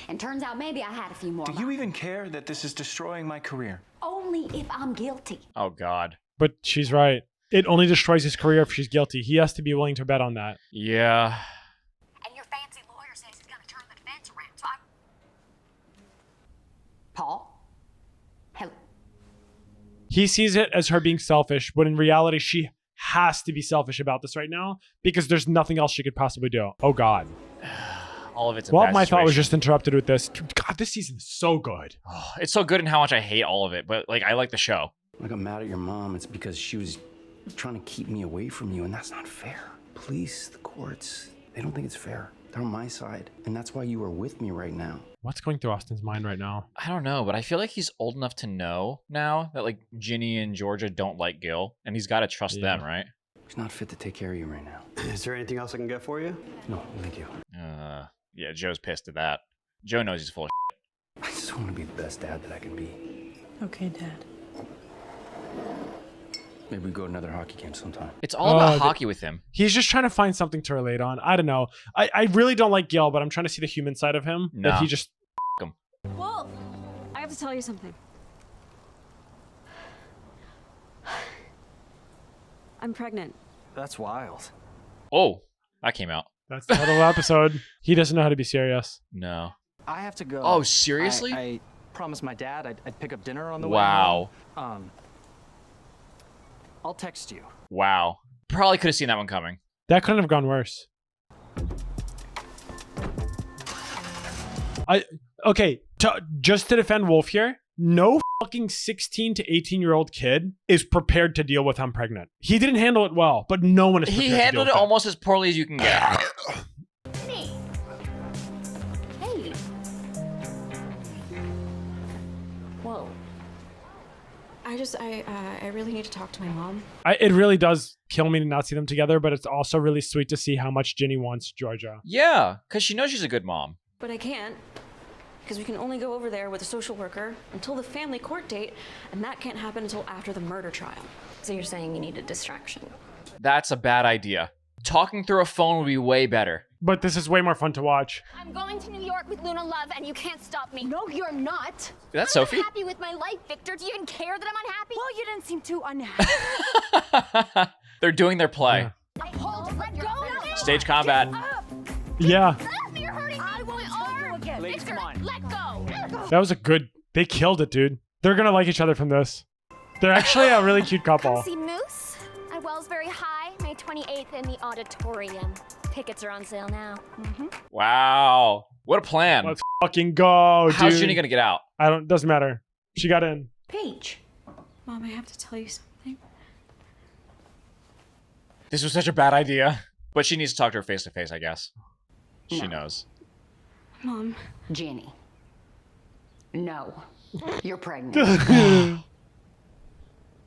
[SPEAKER 7] And turns out maybe I had a few more.
[SPEAKER 14] Do you even care that this is destroying my career?
[SPEAKER 7] Only if I'm guilty.
[SPEAKER 2] Oh, God.
[SPEAKER 1] But she's right. It only destroys his career if she's guilty. He has to be willing to bet on that.
[SPEAKER 2] Yeah.
[SPEAKER 7] And your fancy lawyer says he's gonna turn the defense around, so I... Paul? Hello?
[SPEAKER 1] He sees it as her being selfish, but in reality, she has to be selfish about this right now because there's nothing else she could possibly do. Oh, God.
[SPEAKER 2] All of it's a
[SPEAKER 1] Well,
[SPEAKER 2] bad
[SPEAKER 1] my thought was
[SPEAKER 2] situation.
[SPEAKER 1] just interrupted with this. God, this season is so good.
[SPEAKER 2] Oh, it's so good in how much I hate all of it, but like I like the show.
[SPEAKER 20] Like, I'm mad at your mom. It's because she was trying to keep me away from you, and that's not fair. Police, the courts, they don't think it's fair. They're on my side, and that's why you are with me right now.
[SPEAKER 1] What's going through Austin's mind right now?
[SPEAKER 2] I don't know, but I feel like he's old enough to know now that like Ginny and Georgia don't like Gil, and he's got to trust them, right?
[SPEAKER 20] He's not fit to take care of you right now. Is there anything else I can get for you? No, thank you.
[SPEAKER 2] Yeah, Joe's pissed at that. Joe knows he's full of shit.
[SPEAKER 20] I just want to be the best dad that I can be.
[SPEAKER 11] Okay, Dad.
[SPEAKER 20] Maybe we go to another hockey game sometime.
[SPEAKER 2] It's all about hockey with him.
[SPEAKER 1] He's just trying to find something to relate on. I don't know. I really don't like Gil, but I'm trying to see the human side of him.
[SPEAKER 2] Nah.
[SPEAKER 1] That he just...
[SPEAKER 2] him.
[SPEAKER 6] Well, I have to tell you something. I'm pregnant.
[SPEAKER 12] That's wild.
[SPEAKER 2] Oh, that came out.
[SPEAKER 1] That's the title of the episode. He doesn't know how to be serious.
[SPEAKER 2] No.
[SPEAKER 12] I have to go.
[SPEAKER 2] Oh, seriously?
[SPEAKER 12] I promised my dad I'd pick up dinner on the
[SPEAKER 2] Wow.
[SPEAKER 12] way home. I'll text you.
[SPEAKER 2] Wow. Probably could have seen that one coming.
[SPEAKER 1] That couldn't have gone worse. Just to defend Wolf here, no fucking 16 to 18-year-old kid is prepared to deal with I'm pregnant. He didn't handle it well, but no one is prepared
[SPEAKER 2] He
[SPEAKER 1] to deal
[SPEAKER 2] handled
[SPEAKER 1] with
[SPEAKER 2] it almost as poorly as you can get.
[SPEAKER 7] Hey. Whoa.
[SPEAKER 6] I really need to talk to my mom.
[SPEAKER 1] It really does kill me to not see them together, but it's also really sweet to see how much Ginny wants Georgia.
[SPEAKER 2] Yeah, because she knows she's a good mom.
[SPEAKER 6] But I can't, because we can only go over there with a social worker until the family court date, and that can't happen until after the murder trial.
[SPEAKER 16] So you're saying you need a distraction?
[SPEAKER 2] That's a bad idea. Talking through a phone would be way better.
[SPEAKER 1] But this is way more fun to watch.
[SPEAKER 17] I'm going to New York with Luna Love, and you can't stop me. No, you're not.
[SPEAKER 2] That's
[SPEAKER 17] I'm
[SPEAKER 2] Sophie?
[SPEAKER 17] happy with my life, Victor. Do you even care that I'm unhappy? Well, you didn't seem too unhappy.
[SPEAKER 2] They're doing their play.
[SPEAKER 17] Hold, let go.
[SPEAKER 2] Stage combat.
[SPEAKER 1] Yeah.
[SPEAKER 17] You're hurting me. I won't hurt you again.
[SPEAKER 12] Ladies,
[SPEAKER 17] Victor,
[SPEAKER 12] come on.
[SPEAKER 17] let go.
[SPEAKER 1] That was a good... They killed it, dude. They're gonna like each other from this. They're actually a really cute couple.
[SPEAKER 17] Come see Moose at Wellsbury High, May 28th in the auditorium. Tickets are on sale now.
[SPEAKER 2] Wow. What a plan.
[SPEAKER 1] Let's fucking go, dude.
[SPEAKER 2] How's Ginny gonna get out?
[SPEAKER 1] Doesn't matter. She got in.
[SPEAKER 6] Paige. Mom, I have to tell you something.
[SPEAKER 2] This was such a bad idea. But she needs to talk to her face to face, I guess. She
[SPEAKER 16] No.
[SPEAKER 2] knows.
[SPEAKER 6] Mom.
[SPEAKER 16] Ginny. No. You're pregnant.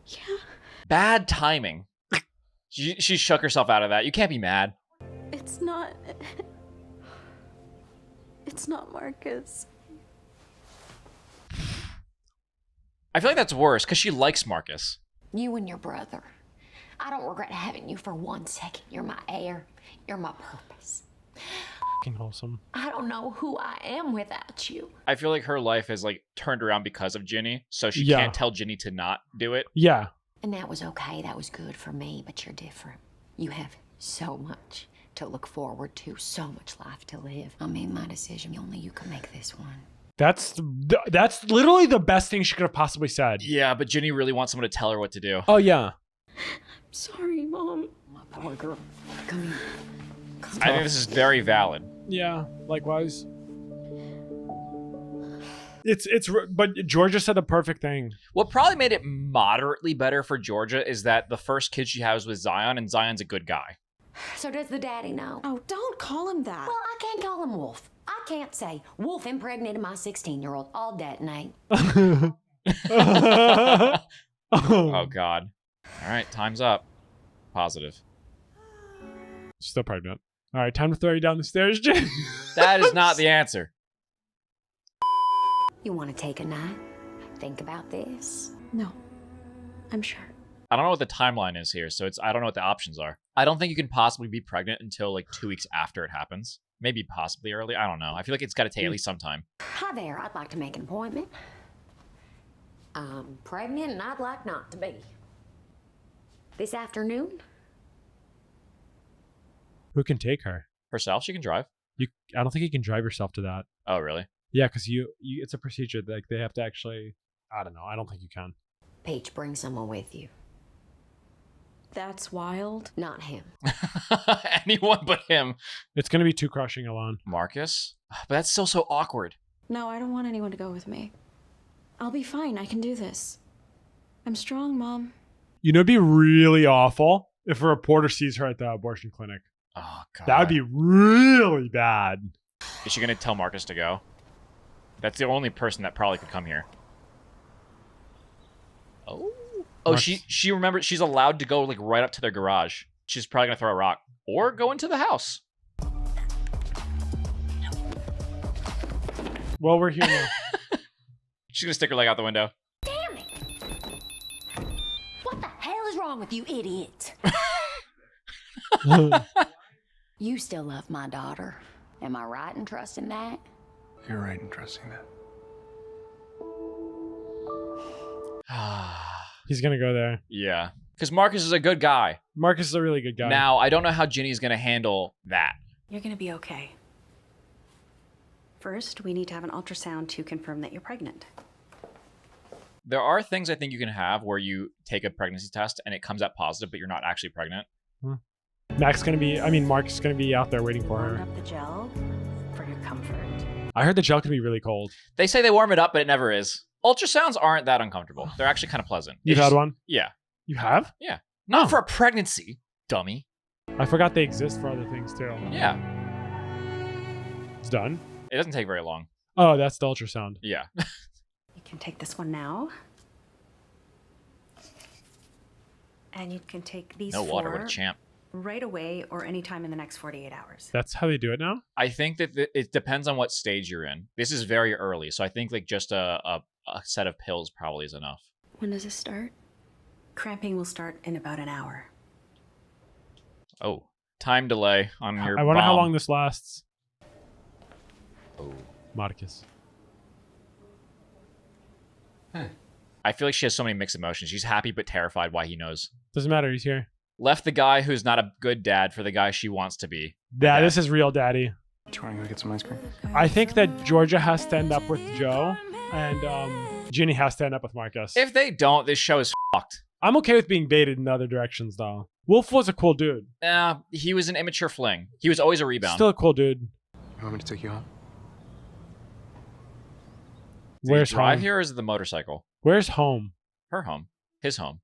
[SPEAKER 6] Yeah.
[SPEAKER 2] Bad timing. She shook herself out of that. You can't be mad.
[SPEAKER 6] It's not Marcus.
[SPEAKER 2] I feel like that's worse because she likes Marcus.
[SPEAKER 16] You and your brother. I don't regret having you for 1 second. You're my heir. You're my purpose.
[SPEAKER 1] Fucking wholesome.
[SPEAKER 16] I don't know who I am without you.
[SPEAKER 2] I feel like her life is like turned around because of Ginny, so she
[SPEAKER 1] Yeah.
[SPEAKER 2] can't tell Ginny to not do it.
[SPEAKER 1] Yeah.
[SPEAKER 16] And that was okay. That was good for me, but you're different. You have so much to look forward to, so much life to live. I made my decision. Only you can make this one.
[SPEAKER 1] That's literally the best thing she could have possibly said.
[SPEAKER 2] Yeah, but Ginny really wants someone to tell her what to do.
[SPEAKER 1] Oh, yeah.
[SPEAKER 6] Sorry, Mom.
[SPEAKER 16] My poor girl. Come here.
[SPEAKER 2] I think this is very valid.
[SPEAKER 1] Yeah, likewise. But Georgia said the perfect thing.
[SPEAKER 2] What probably made it moderately better for Georgia is that the first kid she has with Zion, and Zion's a good guy.
[SPEAKER 16] So does the daddy know?
[SPEAKER 6] Oh, don't call him that.
[SPEAKER 16] Well, I can't call him Wolf. I can't say, Wolf impregnated my 16-year-old. All that night.
[SPEAKER 2] Oh, God. All right, time's up. Positive.
[SPEAKER 1] Still pregnant. All right, time to throw you down the stairs, Jay.
[SPEAKER 2] That is not the answer.
[SPEAKER 16] You want to take a night? Think about this?
[SPEAKER 6] No. I'm sure.
[SPEAKER 2] I don't know what the timeline is here, so I don't know what the options are. I don't think you can possibly be pregnant until like 2 weeks after it happens. Maybe possibly early. I don't know. I feel like it's got to take at least some time.
[SPEAKER 16] Hi there, I'd like to make an appointment. I'm pregnant and I'd like not to be. This afternoon?
[SPEAKER 1] Who can take her?
[SPEAKER 2] Herself? She can drive.
[SPEAKER 1] I don't think you can drive yourself to that.
[SPEAKER 2] Oh, really?
[SPEAKER 1] Yeah, because it's a procedure. Like they have to actually. I don't know. I don't think you can.
[SPEAKER 16] Peach, bring someone with you.
[SPEAKER 6] That's wild.
[SPEAKER 16] Not him.
[SPEAKER 2] Anyone but him.
[SPEAKER 1] It's gonna be too crushing alone.
[SPEAKER 2] Marcus? But that's still so awkward.
[SPEAKER 6] No, I don't want anyone to go with me. I'll be fine. I can do this. I'm strong, Mom.
[SPEAKER 1] You know, it'd be really awful if a reporter sees her at the abortion clinic.
[SPEAKER 2] Oh, God.
[SPEAKER 1] That would be really bad.
[SPEAKER 2] Is she going to tell Marcus to go? That's the only person that probably could come here. Oh. Oh,
[SPEAKER 1] Marcus.
[SPEAKER 2] she remembered she's allowed to go like right up to their garage. She's probably going to throw a rock. Or go into the house.
[SPEAKER 1] Well, we're here now.
[SPEAKER 2] She's going to stick her leg out the window.
[SPEAKER 16] Damn it! What the hell is wrong with you, idiot? You still love my daughter. Am I right in trusting that?
[SPEAKER 14] You're right in trusting that.
[SPEAKER 1] He's gonna go there.
[SPEAKER 2] Yeah. Because Marcus is a good guy.
[SPEAKER 1] Marcus is a really good guy.
[SPEAKER 2] Now, I don't know how Ginny's going to handle that.
[SPEAKER 3] You're gonna be okay. First, we need to have an ultrasound to confirm that you're pregnant.
[SPEAKER 2] There are things I think you can have where you take a pregnancy test and it comes out positive, but you're not actually pregnant.
[SPEAKER 1] Mark's gonna be out there waiting for
[SPEAKER 3] Warm
[SPEAKER 1] her.
[SPEAKER 3] up the gel for your comfort.
[SPEAKER 1] I heard the gel can be really cold.
[SPEAKER 2] They say they warm it up, but it never is. Ultrasounds aren't that uncomfortable. They're actually kind of pleasant.
[SPEAKER 1] You've had one?
[SPEAKER 2] Yeah.
[SPEAKER 1] You have?
[SPEAKER 2] Yeah. Not for a pregnancy, dummy.
[SPEAKER 1] I forgot they exist for other things too.
[SPEAKER 2] Yeah.
[SPEAKER 1] It's done.
[SPEAKER 2] It doesn't take very long.
[SPEAKER 1] Oh, that's the ultrasound.
[SPEAKER 2] Yeah.
[SPEAKER 3] You can take this one now. And you can take these
[SPEAKER 2] No water,
[SPEAKER 3] four
[SPEAKER 2] what a champ.
[SPEAKER 3] right away or anytime in the next 48 hours.
[SPEAKER 1] That's how they do it now?
[SPEAKER 2] I think that it depends on what stage you're in. This is very early, so I think like just a set of pills probably is enough.
[SPEAKER 3] When does this start? Cramping will start in about an hour.
[SPEAKER 2] Oh, time delay on your
[SPEAKER 1] I wonder how
[SPEAKER 2] bomb.
[SPEAKER 1] long this lasts.
[SPEAKER 2] Oh.
[SPEAKER 1] Marcus.
[SPEAKER 2] I feel like she has so many mixed emotions. She's happy but terrified why he knows.
[SPEAKER 1] Doesn't matter, he's here.
[SPEAKER 2] Left the guy who's not a good dad for the guy she wants to be.
[SPEAKER 1] Yeah, this is real daddy.
[SPEAKER 14] Do you want to go get some ice cream?
[SPEAKER 1] I think that Georgia has to end up with Joe and Ginny has to end up with Marcus.
[SPEAKER 2] If they don't, this show is fucked.
[SPEAKER 1] I'm okay with being baited in other directions though. Wolf was a cool dude.
[SPEAKER 2] He was an immature fling. He was always a rebound.
[SPEAKER 1] Still a cool dude.
[SPEAKER 14] You want me to take you home?
[SPEAKER 2] Did
[SPEAKER 1] Where's
[SPEAKER 2] he drive
[SPEAKER 1] home?
[SPEAKER 2] here or is it the motorcycle?
[SPEAKER 1] Where's home?
[SPEAKER 2] Her home. His home.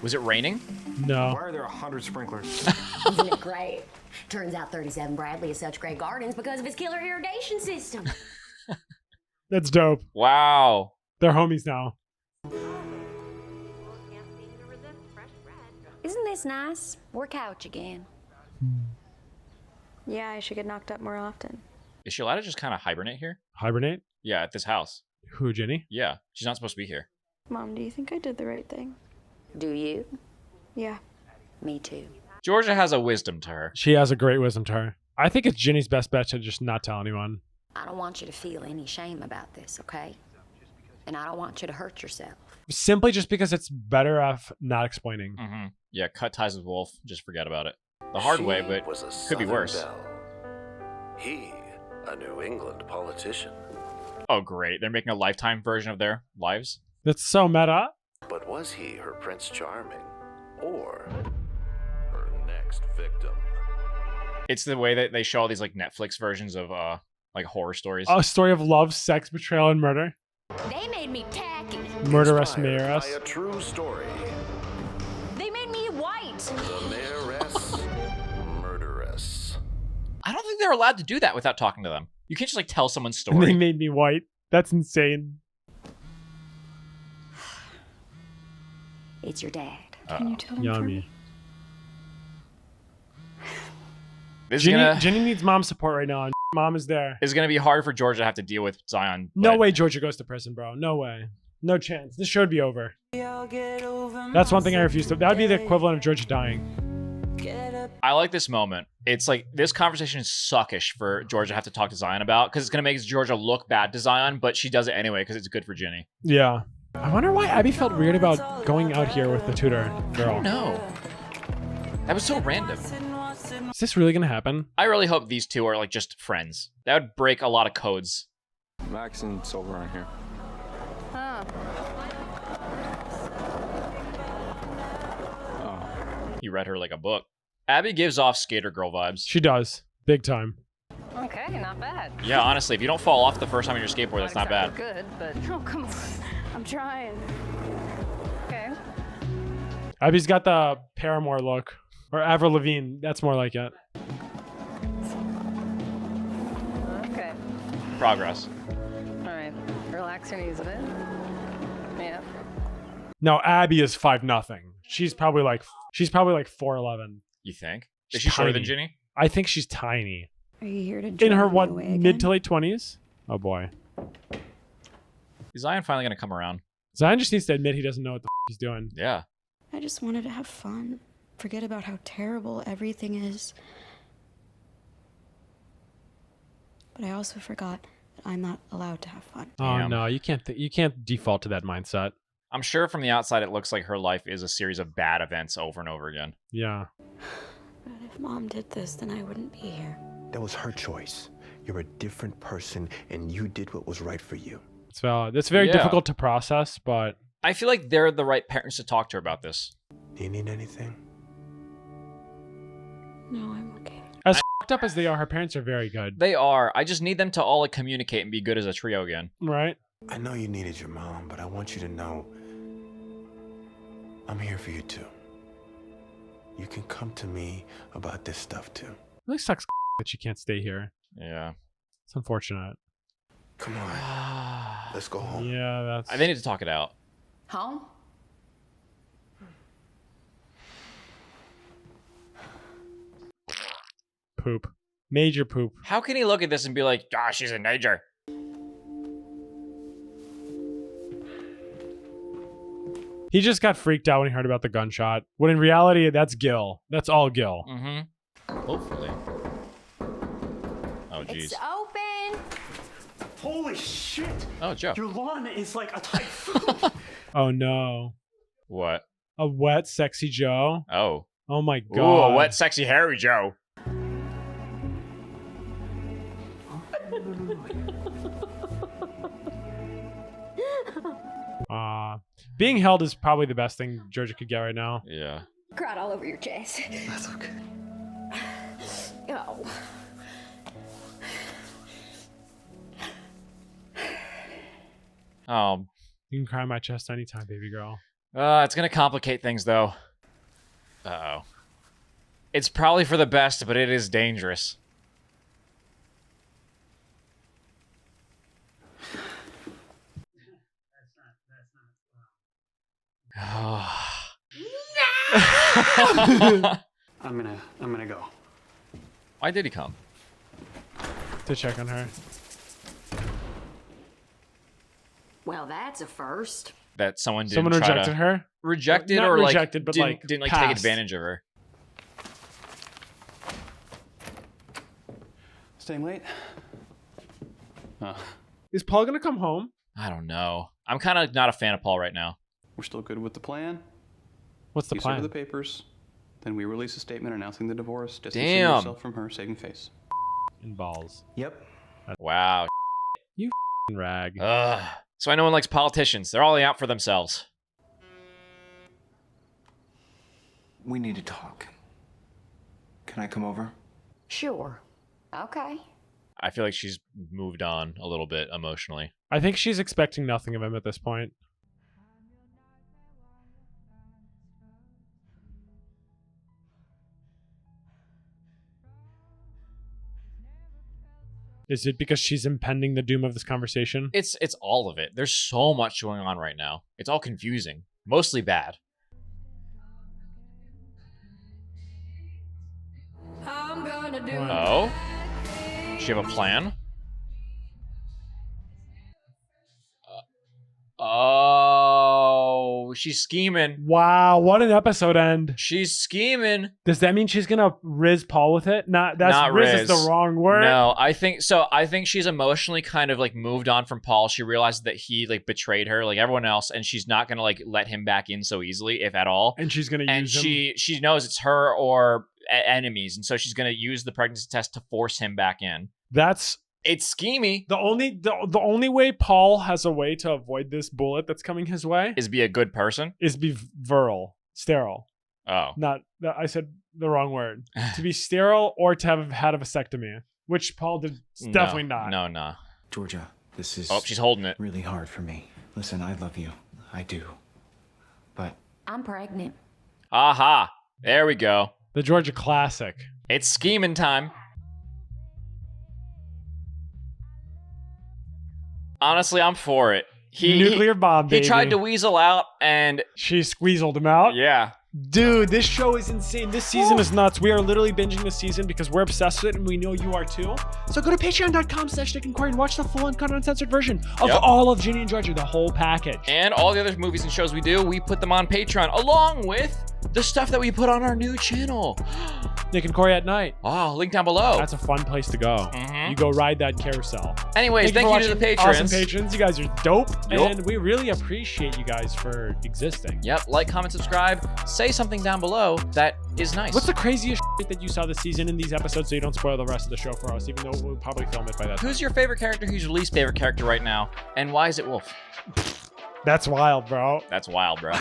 [SPEAKER 2] Was it raining?
[SPEAKER 1] No.
[SPEAKER 14] Why are there 100 sprinklers?
[SPEAKER 16] Isn't it great? Turns out 37 Bradley has such great gardens because of his killer irrigation system.
[SPEAKER 1] That's dope.
[SPEAKER 2] Wow.
[SPEAKER 1] They're homies now.
[SPEAKER 16] Isn't this nice? We're couch again.
[SPEAKER 6] Yeah, I should get knocked up more often.
[SPEAKER 2] Is she allowed to just kind of hibernate here?
[SPEAKER 1] Hibernate?
[SPEAKER 2] Yeah, at this house.
[SPEAKER 1] Who, Ginny?
[SPEAKER 2] Yeah, she's not supposed to be here.
[SPEAKER 6] Mom, do you think I did the right thing?
[SPEAKER 16] Do you?
[SPEAKER 6] Yeah.
[SPEAKER 16] Me too.
[SPEAKER 2] Georgia has a wisdom to her.
[SPEAKER 1] She has a great wisdom to her. I think it's Ginny's best bet to just not tell anyone.
[SPEAKER 16] I don't want you to feel any shame about this, okay? And I don't want you to hurt yourself.
[SPEAKER 1] Simply just because it's better off not explaining.
[SPEAKER 2] Mm-hmm. Yeah, cut ties with Wolf. Just forget about it. The hard way, but could be worse.
[SPEAKER 22] He, a New England politician.
[SPEAKER 2] Oh, great. They're making a Lifetime version of their lives.
[SPEAKER 1] That's so meta.
[SPEAKER 22] But was he her Prince Charming? Or her next victim?
[SPEAKER 2] It's the way that they show all these like Netflix versions of like horror stories.
[SPEAKER 1] A story of love, sex, betrayal, and murder.
[SPEAKER 16] They made me tacky.
[SPEAKER 1] Murderous mayoress.
[SPEAKER 22] By a true story.
[SPEAKER 7] They made me white.
[SPEAKER 22] The mayoress, murderess.
[SPEAKER 2] I don't think they're allowed to do that without talking to them. You can't just like tell someone's
[SPEAKER 1] And they
[SPEAKER 2] story.
[SPEAKER 1] made me white. That's insane.
[SPEAKER 16] It's your dad.
[SPEAKER 6] Can you tell him for
[SPEAKER 1] Yummy.
[SPEAKER 6] me?
[SPEAKER 2] This is gonna
[SPEAKER 1] Ginny needs mom support right now, and mom is there.
[SPEAKER 2] It's gonna be hard for Georgia to have to deal with Zion.
[SPEAKER 1] No
[SPEAKER 2] but
[SPEAKER 1] way Georgia goes to prison, bro. No way. No chance. This show would be over. That's one thing I refuse to. That would be the equivalent of Georgia dying.
[SPEAKER 2] I like this moment. It's like this conversation is suckish for Georgia to have to talk to Zion about because it's going to make Georgia look bad to Zion, but she does it anyway because it's good for Ginny.
[SPEAKER 1] Yeah. I wonder why Abby felt weird about going out here with the tutor girl.
[SPEAKER 2] No. That was so random.
[SPEAKER 1] Is this really going to happen?
[SPEAKER 2] I really hope these two are like just friends. That would break a lot of codes.
[SPEAKER 14] Max and Silver aren't here.
[SPEAKER 13] Huh.
[SPEAKER 2] He read her like a book. Abby gives off skater girl vibes.
[SPEAKER 1] She does. Big time.
[SPEAKER 13] Okay, not bad.
[SPEAKER 2] Yeah, honestly, if you don't fall off the first time on your skateboard, that's not bad.
[SPEAKER 13] Good, but oh come on, I'm trying. Okay.
[SPEAKER 1] Abby's got the Paramore look. Or Avril Lavigne. That's more like it.
[SPEAKER 13] Okay.
[SPEAKER 2] Progress.
[SPEAKER 13] All right. Relax your knees a bit. Yeah.
[SPEAKER 1] No, Abby is 5'0". She's probably like 4'11".
[SPEAKER 2] You think?
[SPEAKER 1] She's
[SPEAKER 2] Is she shorter than
[SPEAKER 1] tiny.
[SPEAKER 2] Ginny?
[SPEAKER 1] I think she's tiny.
[SPEAKER 3] Are you here to
[SPEAKER 1] In her
[SPEAKER 3] drive me
[SPEAKER 1] what,
[SPEAKER 3] away again?
[SPEAKER 1] mid to late 20s? Oh boy.
[SPEAKER 2] Is Zion finally gonna come around?
[SPEAKER 1] Zion just needs to admit he doesn't know what the he's doing.
[SPEAKER 2] Yeah.
[SPEAKER 3] I just wanted to have fun. Forget about how terrible everything is. But I also forgot that I'm not allowed to have fun.
[SPEAKER 1] Oh
[SPEAKER 2] Damn.
[SPEAKER 1] no, you can't default to that mindset.
[SPEAKER 2] I'm sure from the outside it looks like her life is a series of bad events over and over again.
[SPEAKER 1] Yeah.
[SPEAKER 3] But if Mom did this, then I wouldn't be here.
[SPEAKER 10] That was her choice. You're a different person, and you did what was right for you.
[SPEAKER 1] It's valid. It's very
[SPEAKER 2] Yeah.
[SPEAKER 1] difficult to process, but
[SPEAKER 2] I feel like they're the right parents to talk to her about this.
[SPEAKER 10] Do you need anything?
[SPEAKER 3] No, I'm okay.
[SPEAKER 1] as fucked up as they are, her parents are very good.
[SPEAKER 2] They are. I just need them to all like communicate and be good as a trio again.
[SPEAKER 1] Right?
[SPEAKER 10] I know you needed your mom, but I want you to know I'm here for you too. You can come to me about this stuff too.
[SPEAKER 1] It really sucks that she can't stay here.
[SPEAKER 2] Yeah.
[SPEAKER 1] It's unfortunate.
[SPEAKER 10] Come on. Let's go home.
[SPEAKER 1] Yeah, that's...
[SPEAKER 2] They need to talk it out.
[SPEAKER 16] Home?
[SPEAKER 1] Poop. Major poop.
[SPEAKER 2] How can he look at this and be like, ah, she's in danger?
[SPEAKER 1] He just got freaked out when he heard about the gunshot. When in reality, that's Gil. That's all Gil.
[SPEAKER 2] Mm-hmm. Hopefully. Oh, jeez.
[SPEAKER 19] It's open.
[SPEAKER 12] Holy shit!
[SPEAKER 2] Oh, Joe.
[SPEAKER 12] Your lawn is like a typhoon.
[SPEAKER 1] Oh no.
[SPEAKER 2] What?
[SPEAKER 1] A wet, sexy Joe?
[SPEAKER 2] Oh.
[SPEAKER 1] Oh my
[SPEAKER 2] Ooh,
[SPEAKER 1] god.
[SPEAKER 2] a wet, sexy, hairy Joe.
[SPEAKER 1] Being held is probably the best thing Georgia could get right now.
[SPEAKER 2] Yeah.
[SPEAKER 6] Cried all over your chest.
[SPEAKER 12] That's okay.
[SPEAKER 6] Oh.
[SPEAKER 2] Oh.
[SPEAKER 1] You can cry on my chest anytime, baby girl.
[SPEAKER 2] It's gonna complicate things though. Uh-oh. It's probably for the best, but it is dangerous.
[SPEAKER 5] I'm gonna go.
[SPEAKER 2] Why did he come?
[SPEAKER 1] To check on her.
[SPEAKER 16] Well, that's a first.
[SPEAKER 2] That someone didn't
[SPEAKER 1] Someone
[SPEAKER 2] try
[SPEAKER 1] rejected
[SPEAKER 2] to...
[SPEAKER 1] her?
[SPEAKER 2] Rejected
[SPEAKER 1] Not
[SPEAKER 2] or like
[SPEAKER 1] rejected, but
[SPEAKER 2] didn't like take
[SPEAKER 1] passed.
[SPEAKER 2] advantage of her.
[SPEAKER 5] Staying late?
[SPEAKER 1] Is Paul gonna come home?
[SPEAKER 2] I don't know. I'm kind of not a fan of Paul right now.
[SPEAKER 5] We're still good with the plan.
[SPEAKER 1] What's the
[SPEAKER 5] You
[SPEAKER 1] plan?
[SPEAKER 5] serve the papers, then we release a statement announcing the divorce, distancing
[SPEAKER 2] Damn.
[SPEAKER 5] yourself from her, saving face.
[SPEAKER 1] And balls.
[SPEAKER 10] Yep.
[SPEAKER 2] Wow.
[SPEAKER 1] You rag.
[SPEAKER 2] Ugh. So no one likes politicians. They're all out for themselves.
[SPEAKER 10] We need to talk. Can I come over?
[SPEAKER 16] Sure. Okay.
[SPEAKER 2] I feel like she's moved on a little bit emotionally.
[SPEAKER 1] I think she's expecting nothing of him at this point. Is it because she's impending the doom of this conversation?
[SPEAKER 2] It's all of it. There's so much going on right now. It's all confusing. Mostly bad. Oh? Does she have a plan? Oh, she's scheming.
[SPEAKER 1] Wow, what an episode end.
[SPEAKER 2] She's scheming.
[SPEAKER 1] Does that mean she's gonna riz Paul with it? Not riz is the wrong word.
[SPEAKER 2] No, I think so. I think she's emotionally kind of like moved on from Paul. She realized that he like betrayed her, like everyone else, and she's not gonna like let him back in so easily, if at all.
[SPEAKER 1] And she's gonna use him.
[SPEAKER 2] She knows it's her or enemies, and so she's gonna use the pregnancy test to force him back in. It's schemy.
[SPEAKER 1] The only way Paul has a way to avoid this bullet that's coming his way
[SPEAKER 2] is be a good person.
[SPEAKER 1] Is be sterile.
[SPEAKER 2] Oh,
[SPEAKER 1] I said the wrong word. To be sterile or to have had a vasectomy, which Paul did. Definitely not.
[SPEAKER 2] No.
[SPEAKER 10] Georgia, this is.
[SPEAKER 2] Oh, she's holding it.
[SPEAKER 10] Really hard for me. Listen, I love you. I do. But
[SPEAKER 7] I'm pregnant.
[SPEAKER 2] Aha! There we go.
[SPEAKER 1] The Georgia classic.
[SPEAKER 2] It's scheming time. Honestly, I'm for it.
[SPEAKER 1] Nuclear bomb, baby.
[SPEAKER 2] He tried to weasel out and...
[SPEAKER 1] She squeezled him out?
[SPEAKER 2] Yeah.
[SPEAKER 1] Dude, this show is insane. This season is nuts. We are literally binging this season because we're obsessed with it and we know you are too. So go to patreon.com/NickandCorey and watch the full uncut uncensored version of all of Ginny and Georgia, the whole package.
[SPEAKER 2] And all the other movies and shows we do, we put them on Patreon along with the stuff that we put on our new channel.
[SPEAKER 1] Nick and Corey at Night.
[SPEAKER 2] Oh, link down below.
[SPEAKER 1] That's a fun place to go. You go ride that carousel.
[SPEAKER 2] Anyways, thank you to the patrons.
[SPEAKER 1] Awesome patrons. You guys are dope. And we really appreciate you guys for existing.
[SPEAKER 2] Yep. Like, comment, subscribe. Say something down below that is nice.
[SPEAKER 1] What's the craziest shit that you saw this season in these episodes so you don't spoil the rest of the show for us, even though we'll probably film it by that time?
[SPEAKER 2] Who's your favorite character? Who's your least favorite character right now? And why is it Wolf?
[SPEAKER 1] That's wild, bro.
[SPEAKER 2] That's wild, bro.